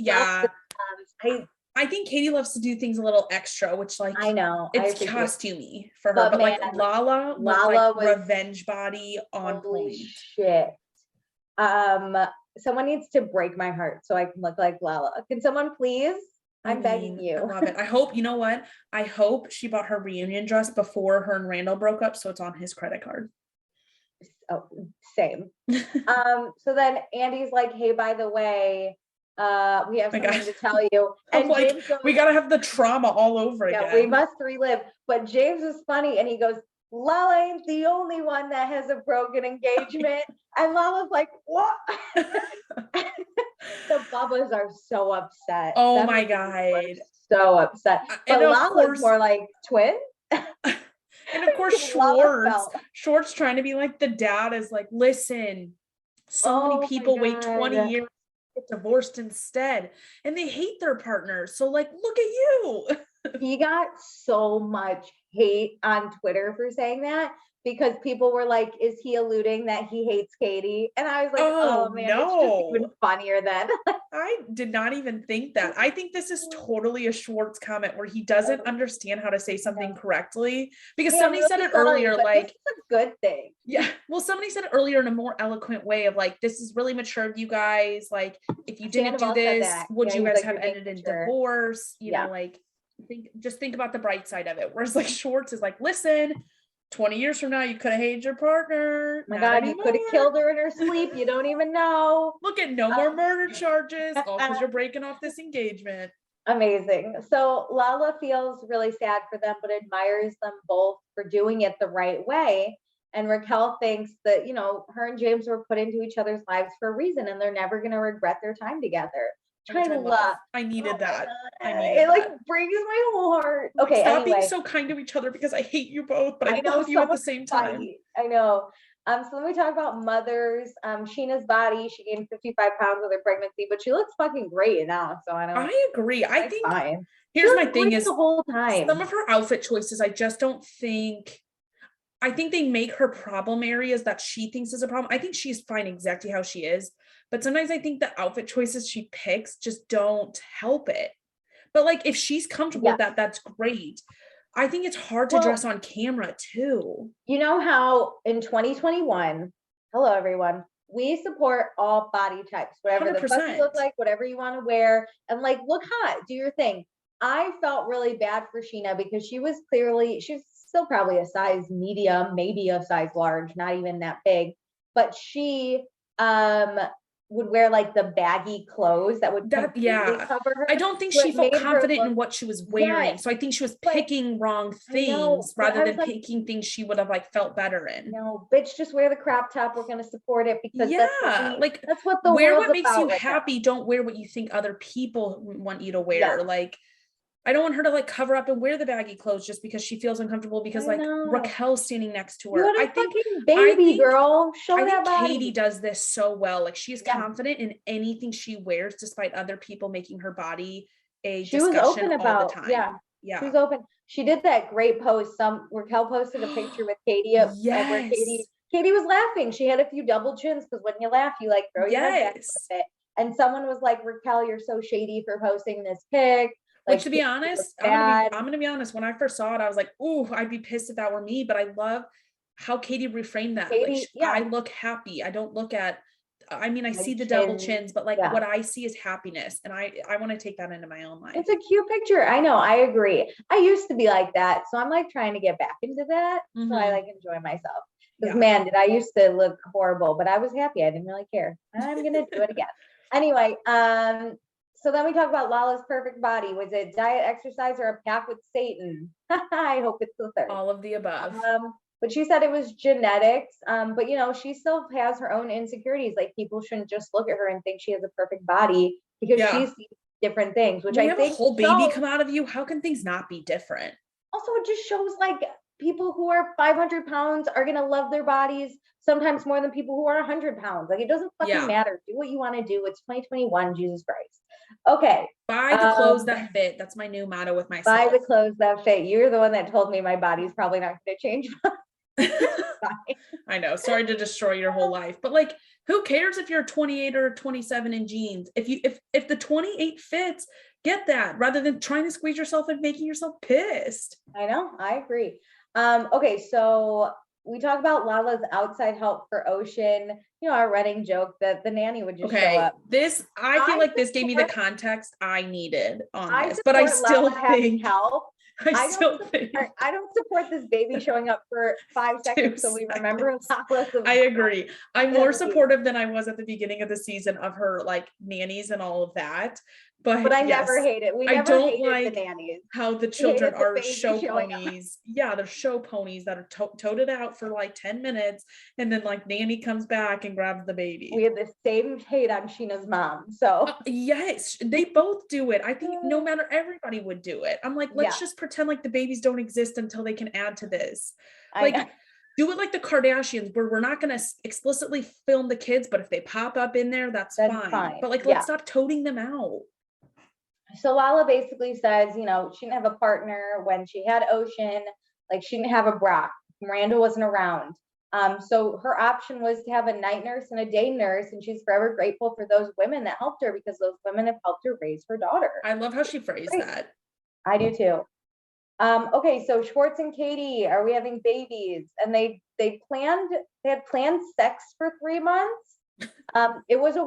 Pink, I think Katie loves to do things a little extra, which like I know it's costumey for her, but like Lala like was revenge body on point. Shit. Someone needs to break my heart so I can look like Lala. Can someone please? I'm begging you. I love it. I hope, you know what? I hope she bought her reunion dress before her and Randall broke up, so it's on his credit card. Oh, same. So then Andy's like, hey, by the way, we have something to tell you. And like, James goes, we gotta have the trauma all over again. We must relive. But James is funny and he goes, Lala ain't the only one that has a broken engagement. And Lala's like, what? The Bubbas are so upset. Oh my God. So upset. But Lala's more like twin. And of course, Schwartz trying to be like the dad is like, listen, many people wait 20 years get divorced instead and they hate their partners, so like look at you. He got so much hate on Twitter for saying that because people were like, is he alluding that he hates Katie? And I was like, oh man, no. It's just even funnier then. I did not even think that. I think this is totally a Schwartz comment where he doesn't understand how to say something correctly, because somebody said it earlier, like, this is a good thing. Yeah. Well, somebody said it earlier in a more eloquent way of like, this is really mature of you guys. Like, if you didn't do this, would you guys have ended in divorce? You know, like, think about the bright side of it. Whereas like Schwartz is like, listen, 20 years from now, you could have hated your partner. Oh my God, you could have killed her in her sleep. You don't even know. Look at no more murder charges. All because you're breaking off this engagement. Amazing. So Lala feels really sad for them, but admires them both for doing it the right way. And Raquel thinks that, her and James were put into each other's lives for a reason, and they're never going to regret their time together. Which I love. I needed that. It brings my whole heart. Okay, stop being so kind to each other because I hate you both, but I love you at the same time. I know. So then we talk about mothers. Sheena's body, she gained 55 pounds with her pregnancy, but she looks fucking great now. So I agree. I think fine. Here's my thing is the whole time. Some of her outfit choices, I just don't think. I think they make her problem areas that she thinks is a problem. I think she's fine exactly how she is, but sometimes I think the outfit choices she picks just don't help it. But like, if she's comfortable with that, that's great. I think it's hard to dress on camera too. You know how in 2021, hello everyone, we support all body types, whatever 100%. The fuck you look like, whatever you want to wear, and like look hot, do your thing. I felt really bad for Sheena because she's still probably a size medium, maybe a size large, not even that big, but she would wear like the baggy clothes that would cover her. I don't think she felt confident in what she was wearing. So I think she was picking wrong things rather than picking things she would have like felt better in. No, bitch, just wear the crop top. We're going to support it because that's what the wear what makes you happy. Don't wear what you think other people want you to wear. Yeah. Like, I don't want her to like cover up and wear the baggy clothes just because she feels uncomfortable because like Raquel's standing next to her. I think girl. Show that body. Katie does this so well. Like she's confident in anything she wears, despite other people making her body a discussion all the time. Yeah. She was open. She did that great post. Raquel posted a picture with Katie where Katie was laughing. She had a few double chins because when you laugh, you like throw your head back a bit. And someone was like, Raquel, you're so shady for posting this pic. Like, to be honest, I'm gonna be honest. When I first saw it, I was like, "Ooh, I'd be pissed if that were me." But I love how Katie reframed that. I look happy. I don't look at. I mean, I see the double chins, but like what I see is happiness, and I want to take that into my own life. It's a cute picture. I know. I agree. I used to be like that, so I'm like trying to get back into that. Mm-hmm. So I like enjoy myself. Because man, did I used to look horrible, but I was happy. I didn't really care. I'm gonna do it again. Anyway, so then we talk about Lala's perfect body. Was it diet, exercise, or a pact with Satan? I hope it's the third. All of the above. But she said it was genetics. But she still has her own insecurities. Like people shouldn't just look at her and think she has a perfect body because she sees different things. Which I think have a whole baby come out of you. How can things not be different? Also, it just shows like people who are 500 pounds are gonna love their bodies sometimes more than people who are 100 pounds. Like it doesn't fucking matter. Do what you want to do. It's 2021. Jesus Christ. Okay. Buy the clothes that fit. That's my new motto with myself. Buy the clothes that fit. You're the one that told me my body's probably not going to change. I know. Sorry to destroy your whole life, but like, who cares if you're 28 or 27 in jeans? If the 28 fits, get that rather than trying to squeeze yourself and making yourself pissed. I know. I agree. Okay. So we talk about Lala's outside help for Ocean, our running joke that the nanny would just show up. I feel like this gave me the context I needed on this, but I still think help. I don't support this baby showing up for 5 seconds so we remember Lala's. I agree. I'm more supportive than I was at the beginning of the season of her like nannies and all of that. But I never hate it. I don't like the nannies. How the children are show ponies. Yeah, they're show ponies that are toted out for like 10 minutes, and then like nanny comes back and grabs the baby. We had the same hate on Sheena's mom. So yes, they both do it. I think no matter, everybody would do it. I'm like, let's just pretend like the babies don't exist until they can add to this. Do it like the Kardashians, where we're not going to explicitly film the kids, but if they pop up in there, that's fine. But like, let's stop toting them out. So Lala basically says, she didn't have a partner when she had Ocean, like she didn't have a Brock. Miranda wasn't around. So her option was to have a night nurse and a day nurse, and she's forever grateful for those women that helped her because those women have helped her raise her daughter. I love how she phrased that. I do too. Okay, so Schwartz and Katie, are we having babies? And they had planned sex for 3 months. It was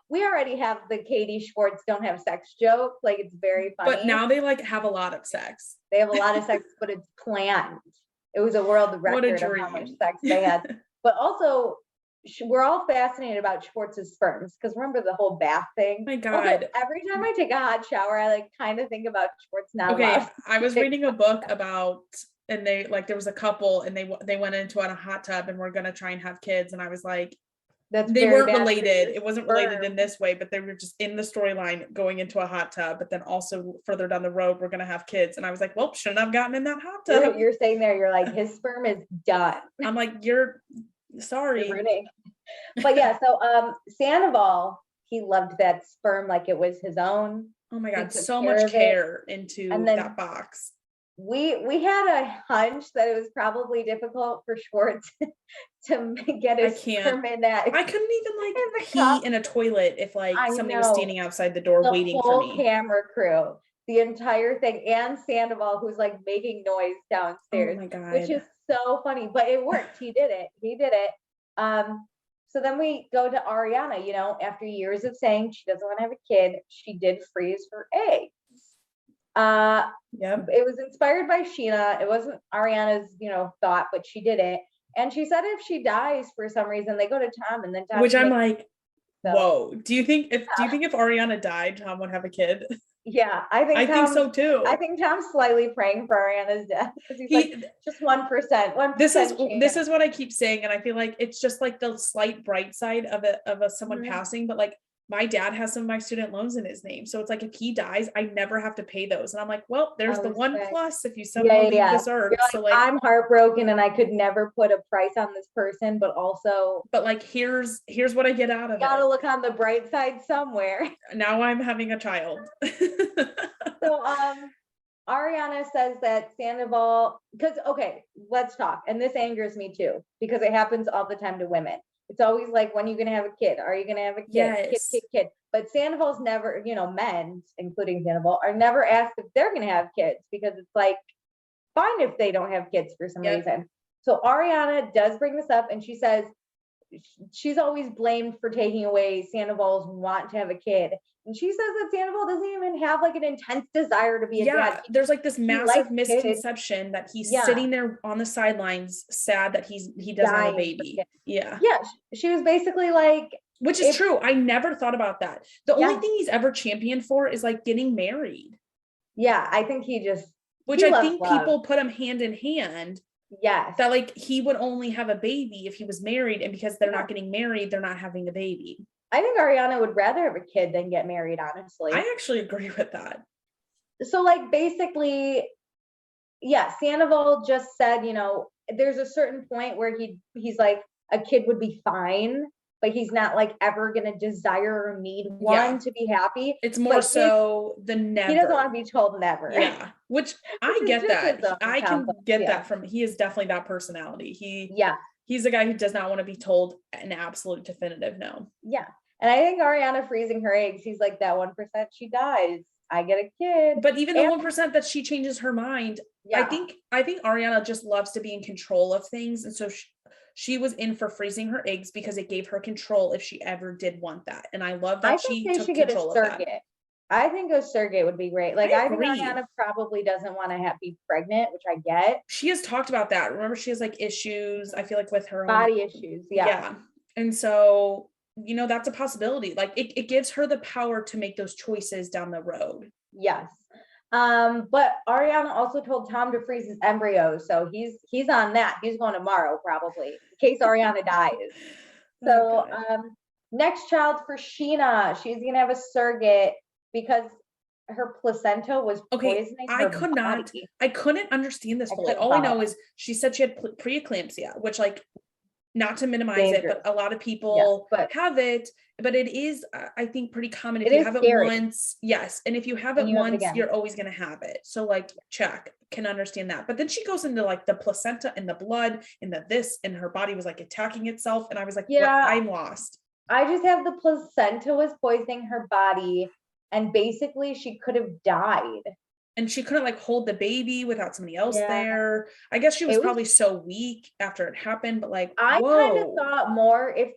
we already have the Katie Schwartz don't have sex joke. Like it's very funny. But now they like have a lot of sex. They have a lot of sex, but it's planned. It was a world record of how much sex they had. But also we're all fascinated about Schwartz's sperms because remember the whole bath thing. My God, every time I take a hot shower, I like kind of think about Schwartz now. Okay, I was reading a book about, and they like there was a couple, and they went into a hot tub and were gonna try and have kids, and I was like, they weren't related. It wasn't related in this way, but they were just in the storyline going into a hot tub, but then also further down the road we're gonna have kids, and I was like, well, shouldn't have gotten in that hot tub. You're saying there, you're like, his sperm is done. I'm like, you're sorry. But yeah, so Sandoval, he loved that sperm like it was his own. Oh my God, so much care into that box. We had a hunch that it was probably difficult for Schwartz to get his sperm in that. I couldn't even pee in a toilet if like somebody was standing outside the door waiting for me. The whole camera crew, the entire thing, and Sandoval, who's like making noise downstairs, oh my God, which is so funny, but it worked. He did it. So then we go to Ariana, after years of saying she doesn't want to have a kid, she did freeze her eggs. It was inspired by Sheena. It wasn't Ariana's, thought, but she did it. And she said if she dies for some reason, they go to Tom, and then Tom. Which I'm like, whoa. Do you think if Ariana died, Tom would have a kid? Yeah, I think so too. I think Tom's slightly praying for Ariana's death because he's like just 1%. 1%. This is what I keep saying, and I feel like it's just like the slight bright side of someone passing, but like my dad has some of my student loans in his name, so it's like if he dies, I never have to pay those, and I'm like, well, there's the one plus if you somehow leave this earth. So like I'm heartbroken, and I could never put a price on this person, but like here's what I get out of it. Gotta look on the bright side somewhere. Now I'm having a child. So Ariana says that Sandoval, because let's talk, and this angers me too because it happens all the time to women. It's always like, when are you going to have a kid? Are you going to have a kid? Yes. Kid. But Sandoval's never, men, including Sandoval, are never asked if they're going to have kids because it's like, fine if they don't have kids for some reason. So Ariana does bring this up, and she says she's always blamed for taking away Sandoval's want to have a kid. And she says that Sandoval doesn't even have like an intense desire to be a dad. There's like this massive misconception that he's sitting there on the sidelines, sad that he doesn't have a baby. Yeah. She was basically like, which is true. I never thought about that. The only thing he's ever championed for is like getting married. Yeah, I think which I think people put him hand in hand. Yes. That like he would only have a baby if he was married, and because they're not getting married, they're not having a baby. I think Ariana would rather have a kid than get married, honestly. I actually agree with that. So like basically, Sandoval just said, there's a certain point where he's like, a kid would be fine, but he's not like ever gonna desire or need one to be happy. It's more so the never. He doesn't want to be told never. Yeah. Which I get that. I can get that from, he is definitely that personality. He's a guy who does not want to be told an absolute definitive no. Yeah. And I think Ariana freezing her eggs, he's like, that 1% she dies, I get a kid. But even the 1% that she changes her mind, I think Ariana just loves to be in control of things. And so she was in for freezing her eggs because it gave her control if she ever did want that. And I love that she took control of that. I think a surrogate would be great. Like I think Ariana probably doesn't want to be pregnant, which I get. She has talked about that. Remember, she has like issues, I feel like, with her body issues. Yeah. And so that's a possibility. Like it gives her the power to make those choices down the road. Yes. But Ariana also told Tom to freeze his embryo. So he's on that. He's going tomorrow, probably, in case Ariana dies. So, next child for Sheena, she's going to have a surrogate because her placenta was poisoning her body. I couldn't understand this fully. All I know is she said she had preeclampsia, which like, not to minimize it, but a lot of people have it, but it is, I think, pretty common. If you have it once, and if you have it once, you're always going to have it. So like, can understand that. But then she goes into like the placenta and the blood and this, and her body was like attacking itself. And I was like, I'm lost. I just have the placenta was poisoning her body, and basically she could have died. And she couldn't like hold the baby without somebody else there. I guess she was probably so weak after it happened, but like, I kind of thought more if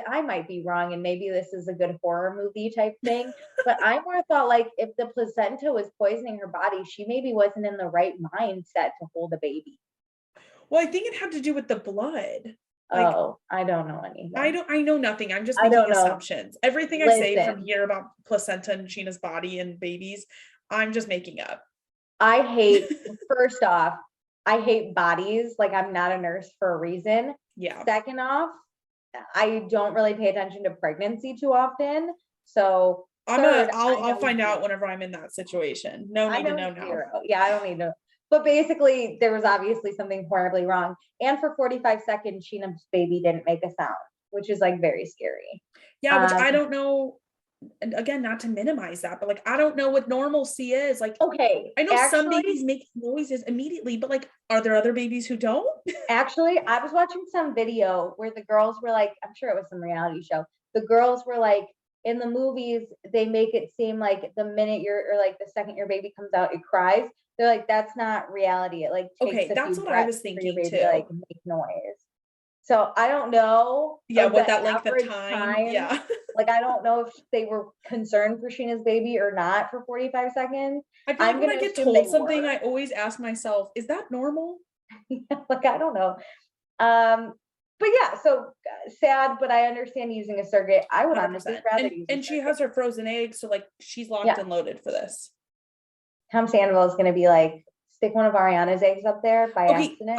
I might be wrong, and maybe this is a good horror movie type thing, but I more thought like if the placenta was poisoning her body, she maybe wasn't in the right mindset to hold a baby. Well, I think it had to do with the blood. Like, I don't know anything. I know nothing. I'm just making assumptions. Everything I say from here about placenta and Scheana's body and babies, I'm just making up. I hate, first off, I hate bodies. Like, I'm not a nurse for a reason. Yeah. Second off, I don't really pay attention to pregnancy too often. So I'll find out whenever I'm in that situation. No need to know now. Yeah, I don't need to. But basically, there was obviously something horribly wrong. And for 45 seconds, Scheana's baby didn't make a sound, which is like very scary. Yeah, which I don't know. And again, not to minimize that, but like, I don't know what normalcy is. Like, okay, I know some babies make noises immediately, but like, are there other babies who don't? Actually, I was watching some video where the girls were like, I'm sure it was some reality show. The girls were like, in the movies, they make it seem like the minute or like the second your baby comes out, it cries. They're like, that's not reality. It like takes that's what I was thinking too. Like make noise. So I don't know. Yeah, what that length of time. Yeah. Like, I don't know if they were concerned for Scheana's baby or not for 45 seconds. I'm gonna get told something. I always ask myself, is that normal? Like, I don't know. But yeah, so sad, but I understand using a surrogate. I would 100%. Honestly rather use and she has her frozen eggs, so like she's locked and loaded for this. Tom Sandoval is going to be like, stick one of Ariana's eggs up there by accident.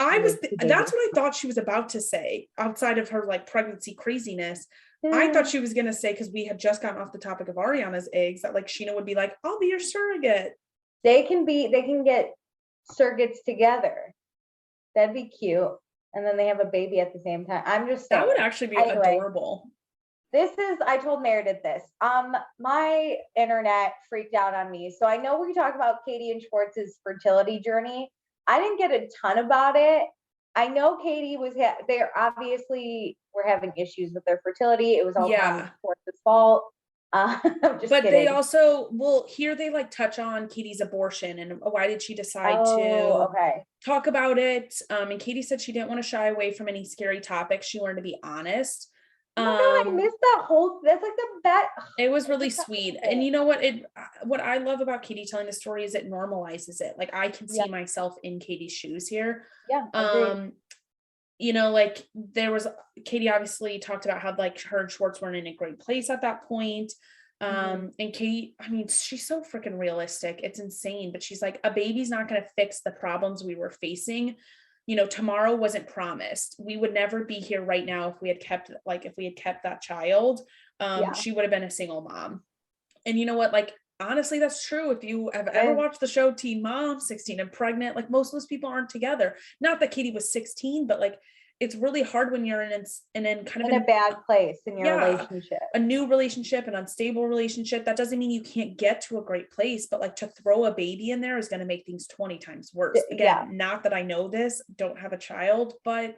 That's what I thought she was about to say outside of her like pregnancy craziness. I thought she was going to say, because we had just gotten off the topic of Ariana's eggs, that like Scheana would be like, I'll be your surrogate. They can get surrogates together. That'd be cute. And then they have a baby at the same time. I'm just saying. That would actually be adorable. I told Meredith this. My internet freaked out on me. So I know we talk about Katie and Schwartz's fertility journey. I didn't get a ton about it. I know Katie they obviously were having issues with their fertility. It was all Schwartz's fault. But kidding. They also, here they like touch on Katie's abortion and why did she decide to talk about it. And Katie said she didn't want to shy away from any scary topics. She wanted to be honest. Oh my God, I missed that that's like the best. It was really sweet. And you know what I love about Katie telling the story is it normalizes it. Like, I can see myself in Katie's shoes here. Yeah. You know, like Katie obviously talked about how like her and Schwartz weren't in a great place at that point. And Katie, I mean, she's so freaking realistic. It's insane. But she's like, a baby's not going to fix the problems we were facing. You know, tomorrow wasn't promised. We would never be here right now if we had kept that child. She would have been a single mom. And you know what? Like, honestly, that's true. If you have ever watched the show Teen Mom, 16 and Pregnant, like most of those people aren't together. Not that Katie was 16, but like, it's really hard when you're in a bad place in your relationship, a new relationship, an unstable relationship. That doesn't mean you can't get to a great place, but like to throw a baby in there is going to make things 20 times worse. Again, not that I know this, don't have a child, but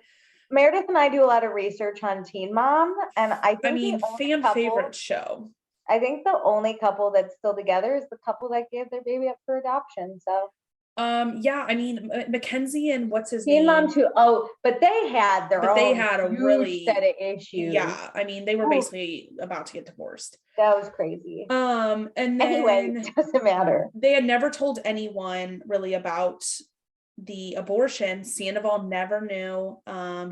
Meredith and I do a lot of research on Teen Mom, and fan favorite show. I think the only couple that's still together is the couple that gave their baby up for adoption. So I mean, Mackenzie and what's his Teen name? Mom too. Oh, but they had a really set of issues. Yeah, I mean, they were basically about to get divorced. That was crazy. And then anyway, it doesn't matter. They had never told anyone really about the abortion. Sandoval never knew.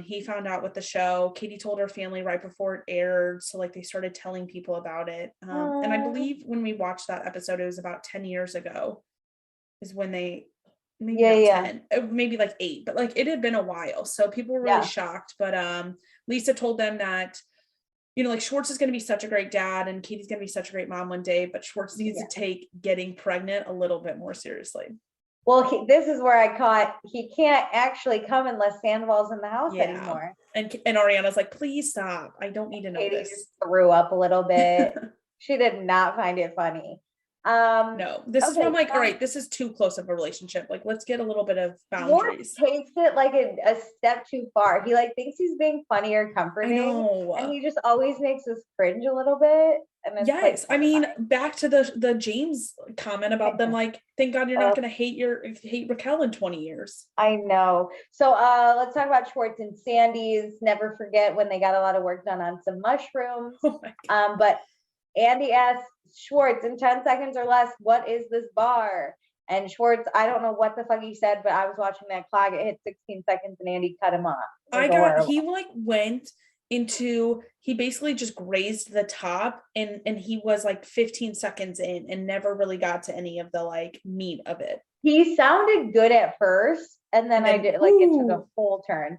He found out with the show. Katie told her family right before it aired, so like they started telling people about it. And I believe when we watched that episode, it was about 10 years ago is when they maybe 10, maybe like 8, but like it had been a while, so people were really shocked. But Lisa told them that, you know, like Schwartz is going to be such a great dad and Katie's going to be such a great mom one day, but Schwartz needs to take getting pregnant a little bit more seriously. Well, this is where I caught he can't actually come unless Sandoval's in the house anymore. And Ariana's like, please stop. I don't need to know Katie this. Just threw up a little bit. She did not find it funny. No, this is from like, all right, this is too close of a relationship. Like, let's get a little bit of boundaries. Schwartz takes it like a step too far. He like thinks he's being funny or comforting. I know. And he just always makes us cringe a little bit. And it's yes, I mean, back to the James comment about them, like, thank God you're not going to hate Raquel in 20 years. I know. So let's talk about Schwartz and Sandys. Never forget when they got a lot of work done on some mushrooms. Oh my God. But Andy asked Schwartz in 10 seconds or less, what is this bar? And Schwartz, I don't know what the fuck he said, but I was watching that clock. It hit 16 seconds and Andy cut him off. He like went into, he basically just grazed the top and he was like 15 seconds in and never really got to any of the like meat of it. He sounded good at first, and then I did like it took a full turn.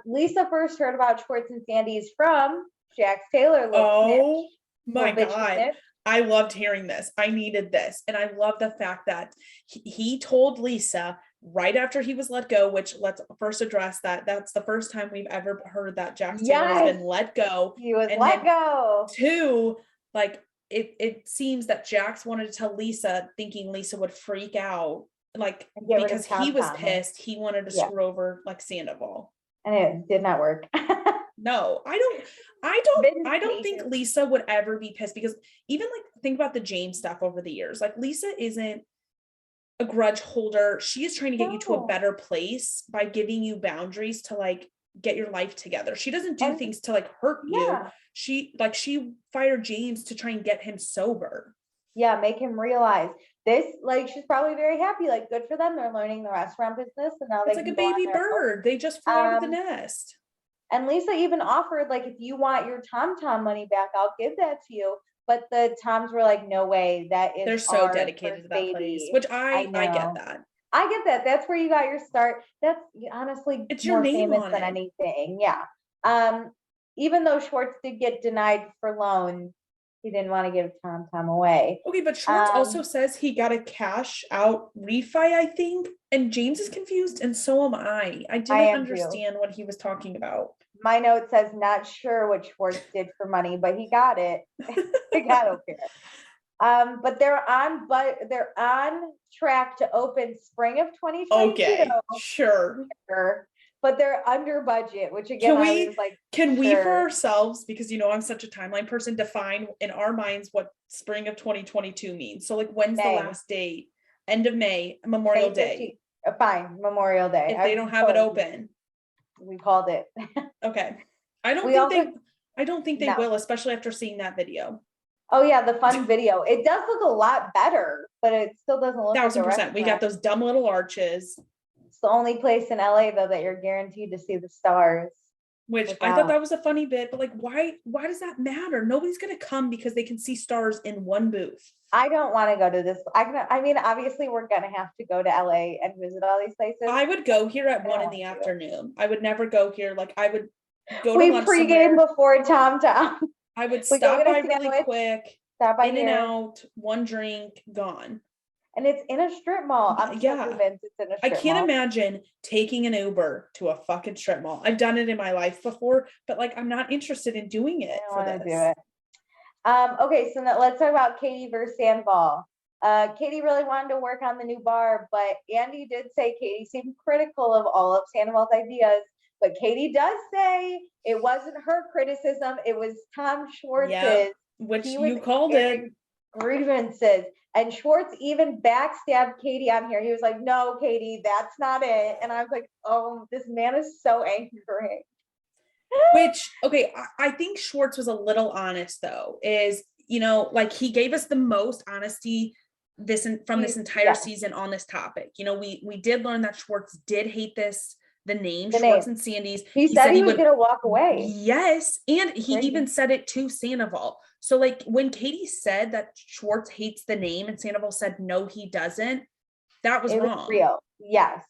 Lisa first heard about Schwartz and Sandys from Jax Taylor. Oh my God. I loved hearing this. I needed this. And I love the fact that he told Lisa right after he was let go, which let's first address that. That's the first time we've ever heard that Jax Taylor has been let go. He was let go. Two, like it seems that Jax wanted to tell Lisa, thinking Lisa would freak out, like because he was pissed. He wanted to screw over like Sandoval. And it did not work. No, I don't think Lisa would ever be pissed, because even like think about the James stuff over the years. Like Lisa isn't a grudge holder. She is trying to get you to a better place by giving you boundaries to like get your life together. She doesn't do things to like hurt you. She fired James to try and get him sober. Yeah, make him realize this. Like she's probably very happy. Like good for them. They're learning the restaurant business, and now it's like a baby bird. They just flew out of the nest. And Lisa even offered, like, if you want your Tom money back, I'll give that to you. But the Toms were like, no way. That is, they're so dedicated to that place, which I get that. I get that. That's where you got your start. That's honestly, it's your name on than anything. Yeah. Even though Schwartz did get denied for loans, he didn't want to give Tom away. Okay, but Schwartz also says he got a cash out refi, I think. And James is confused, and so am I. I didn't understand what he was talking about. My note says, not sure what Schwartz did for money, but he got it. He got okay. But they're on track to open spring of 2022. Okay, sure. But they're under budget, which again, can we for ourselves, because I'm such a timeline person, define in our minds what spring of 2022 means? So like, when's the last date? End of May, Memorial Day. Fine, Memorial Day. If they don't have it open, we called it. Okay, I don't think they will, especially after seeing that video. Oh yeah, the fun video. It does look a lot better, but it still doesn't look 1000%. We got those dumb little arches. It's the only place in LA though that you're guaranteed to see the stars. Which I thought that was a funny bit, but like, why does that matter? Nobody's gonna come because they can see stars in one booth. I don't want to go to this. I mean, obviously we're gonna have to go to LA and visit all these places. I would go here at 1 in the afternoon. I would never go here. Like I would go to lunch pregame before Tom. I would stop by really quick, stop by in and out, one drink, gone. And it's in a strip mall. I'm so convinced it's in a strip mall. I can't imagine taking an Uber to a fucking strip mall. I've done it in my life before, but like I'm not interested in doing it for this. Do it. Okay, so now let's talk about Katie versus Sandoval. Katie really wanted to work on the new bar, but Andy did say Katie seemed critical of all of Sandoval's ideas. But Katie does say it wasn't her criticism; it was Tom Schwartz's, which you called it. Grievances. And Schwartz even backstabbed Katie on here. He was like, no, Katie, that's not it. And I was like, oh, this man is so angry. Which, okay, I think Schwartz was a little honest, though, is, like he gave us the most honesty from this entire season on this topic. We did learn that Schwartz did hate the name Schwartz and Sandys. He said he was going to walk away. Yes. And he even said it to Sandoval. So like when Katie said that Schwartz hates the name and Sandoval said, no, he doesn't, that was wrong. Was real. Yes.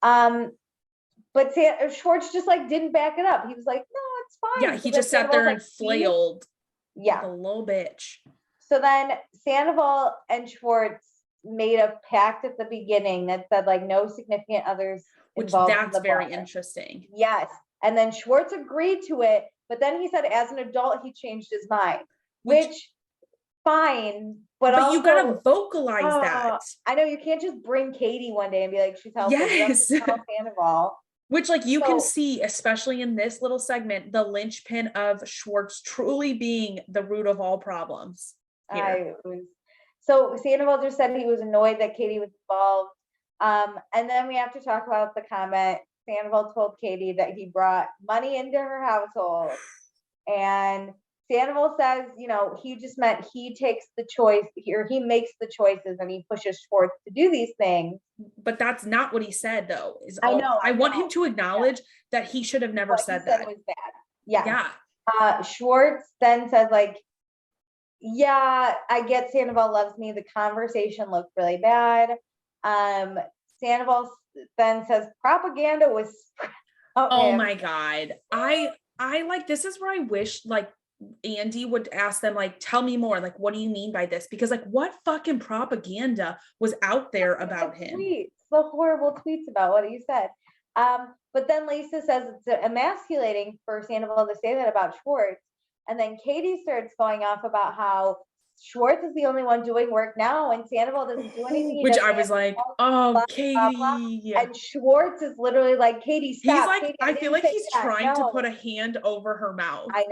But Schwartz just like didn't back it up. He was like, no, it's fine. Yeah. He just sat there and flailed. Like a little bitch. So then Sandoval and Schwartz made a pact at the beginning that said like no significant others. Which that's very interesting. Yes. And then Schwartz agreed to it, but then he said as an adult, he changed his mind, which fine. But also, you got to vocalize that. I know you can't just bring Katie one day and be like, she's helping. Yes. Sandoval. Which like you can see, especially in this little segment, the linchpin of Schwartz truly being the root of all problems. So Sandoval just said he was annoyed that Katie was involved. And then we have to talk about the comment. Sandoval told Katie that he brought money into her household, and Sandoval says, he just meant he takes the choice here. He makes the choices and he pushes Schwartz to do these things. But that's not what he said, though. I want him to acknowledge that he should have never said that. Was bad. Yes. Yeah. Schwartz then says, like, yeah, I get Sandoval loves me. The conversation looked really bad. Sandoval then says propaganda was. Oh my God. I like, this is where I wish like Andy would ask them, like, tell me more. Like, what do you mean by this? Because like, what fucking propaganda was out there about him? The horrible tweets about what he said. But then Lisa says it's emasculating for Sandoval to say that about Schwartz. And then Katie starts going off about how Schwartz is the only one doing work now and Sandoval doesn't do anything. Which I was like, oh, Katie. Blah, blah. And Schwartz is literally like, Katie, stop. He's like, Katie, I feel like he's trying to put a hand over her mouth. I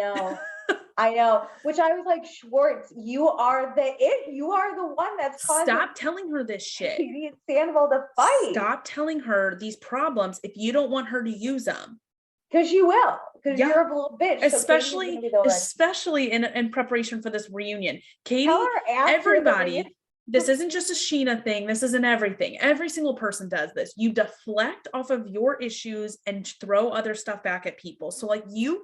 know. Which I was like, Schwartz, you are the one that's stop telling her this shit. Katie and Sandoval to fight. Stop telling her these problems if you don't want her to use them. Because you will. Because you're a little bitch. Especially in preparation for this reunion. Katie, everybody, this isn't just a Sheena thing. This isn't everything. Every single person does this. You deflect off of your issues and throw other stuff back at people. So like you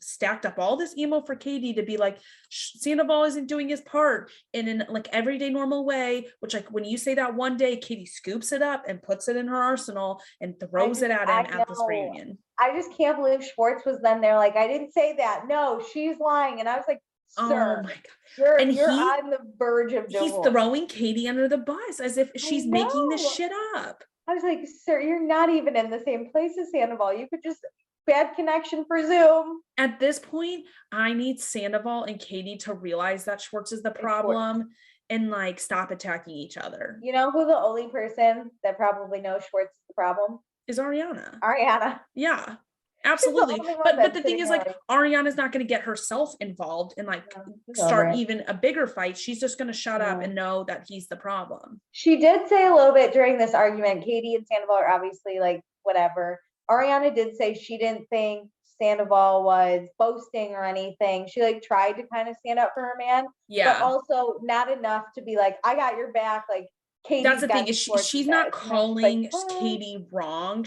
stacked up all this emo for Katie to be like, Sandoval isn't doing his part in like everyday normal way, which like when you say that one day, Katie scoops it up and puts it in her arsenal and throws it at him at this reunion. I just can't believe Schwartz was then there like, I didn't say that. No, she's lying. And I was like, sir, oh my God. You're on the verge of divorce. He's throwing Katie under the bus as if she's making this shit up. I was like, sir, you're not even in the same place as Sandoval. You could just bad connection for Zoom. At this point, I need Sandoval and Katie to realize that Schwartz is the problem and like stop attacking each other. You know who the only person that probably knows Schwartz is the problem? Is Ariana. Yeah. Absolutely. But the thing is like Ariana's not going to get herself involved and like start even a bigger fight. She's just going to shut up and know that he's the problem. She did say a little bit during this argument, Katie and Sandoval are obviously like whatever. Ariana did say she didn't think Sandoval was boasting or anything. She like tried to kind of stand up for her man. Yeah. But also not enough to be like, I got your back. Like Katie. That's the thing is she's not calling Katie wrong.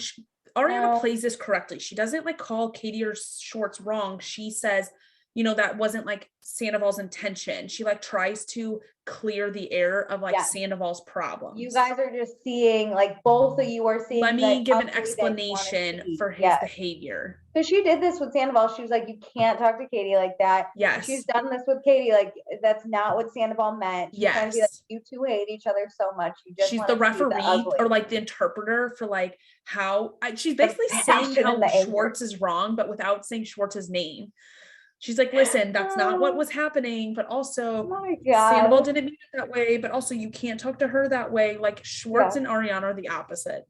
Ariana plays this correctly. She doesn't like call Katie or Schwartz wrong. She says, that wasn't like Sandoval's intention. She like tries to clear the air of like Sandoval's problems. You guys are just seeing like both of you are seeing. Let me give an explanation for his behavior. So she did this with Sandoval. She was like, you can't talk to Katie like that. Yes. She's done this with Katie. Like that's not what Sandoval meant. She's trying to be like, you two hate each other so much. She's the referee or like the interpreter for like how she's basically saying how Schwartz is wrong, but without saying Schwartz's name. She's like, listen, that's not what was happening, but also Sandoval didn't mean it that way, but also you can't talk to her that way. Like Schwartz and Ariana are the opposite.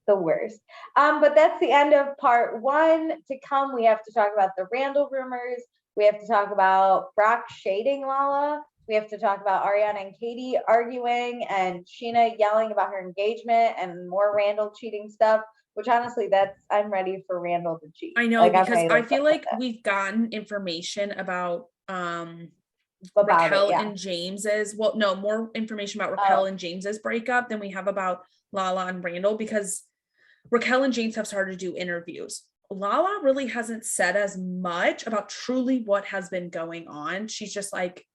The worst. But that's the end of part 1. To come, we have to talk about the Randall rumors. We have to talk about Brock shading Lala. We have to talk about Ariana and Katie arguing and Sheena yelling about her engagement and more Randall cheating stuff. Which honestly, I'm ready for Randall to cheat. I know, because I feel like we've gotten information about Raquel and James's. Well, no, more information about Raquel and James's breakup than we have about Lala and Randall, because Raquel and James have started to do interviews. Lala really hasn't said as much about truly what has been going on. She's just like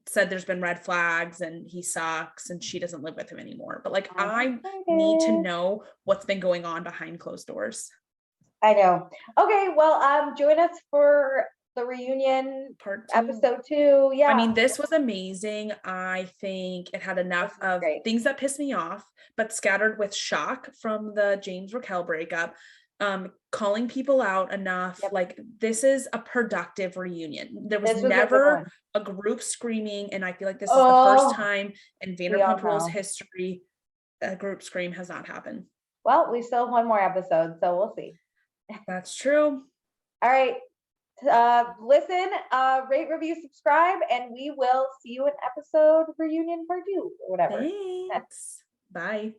said there's been red flags and he sucks and she doesn't live with him anymore. But like I need to know what's been going on behind closed doors. I know. Okay, well, join us for the reunion part 2. Episode 2. Yeah. I mean, this was amazing. I think it had enough of things that pissed me off, but scattered with shock from the James Raquel breakup. Calling people out enough. Like this is a productive reunion. There was never a group screaming, and I feel like this is the first time in Vanderpump Rules history a group scream has not happened. Well, we still have one more episode, so we'll see. That's true. All right. Listen, rate, review, subscribe, and we will see you in episode reunion part 2 or whatever. Thanks. Bye.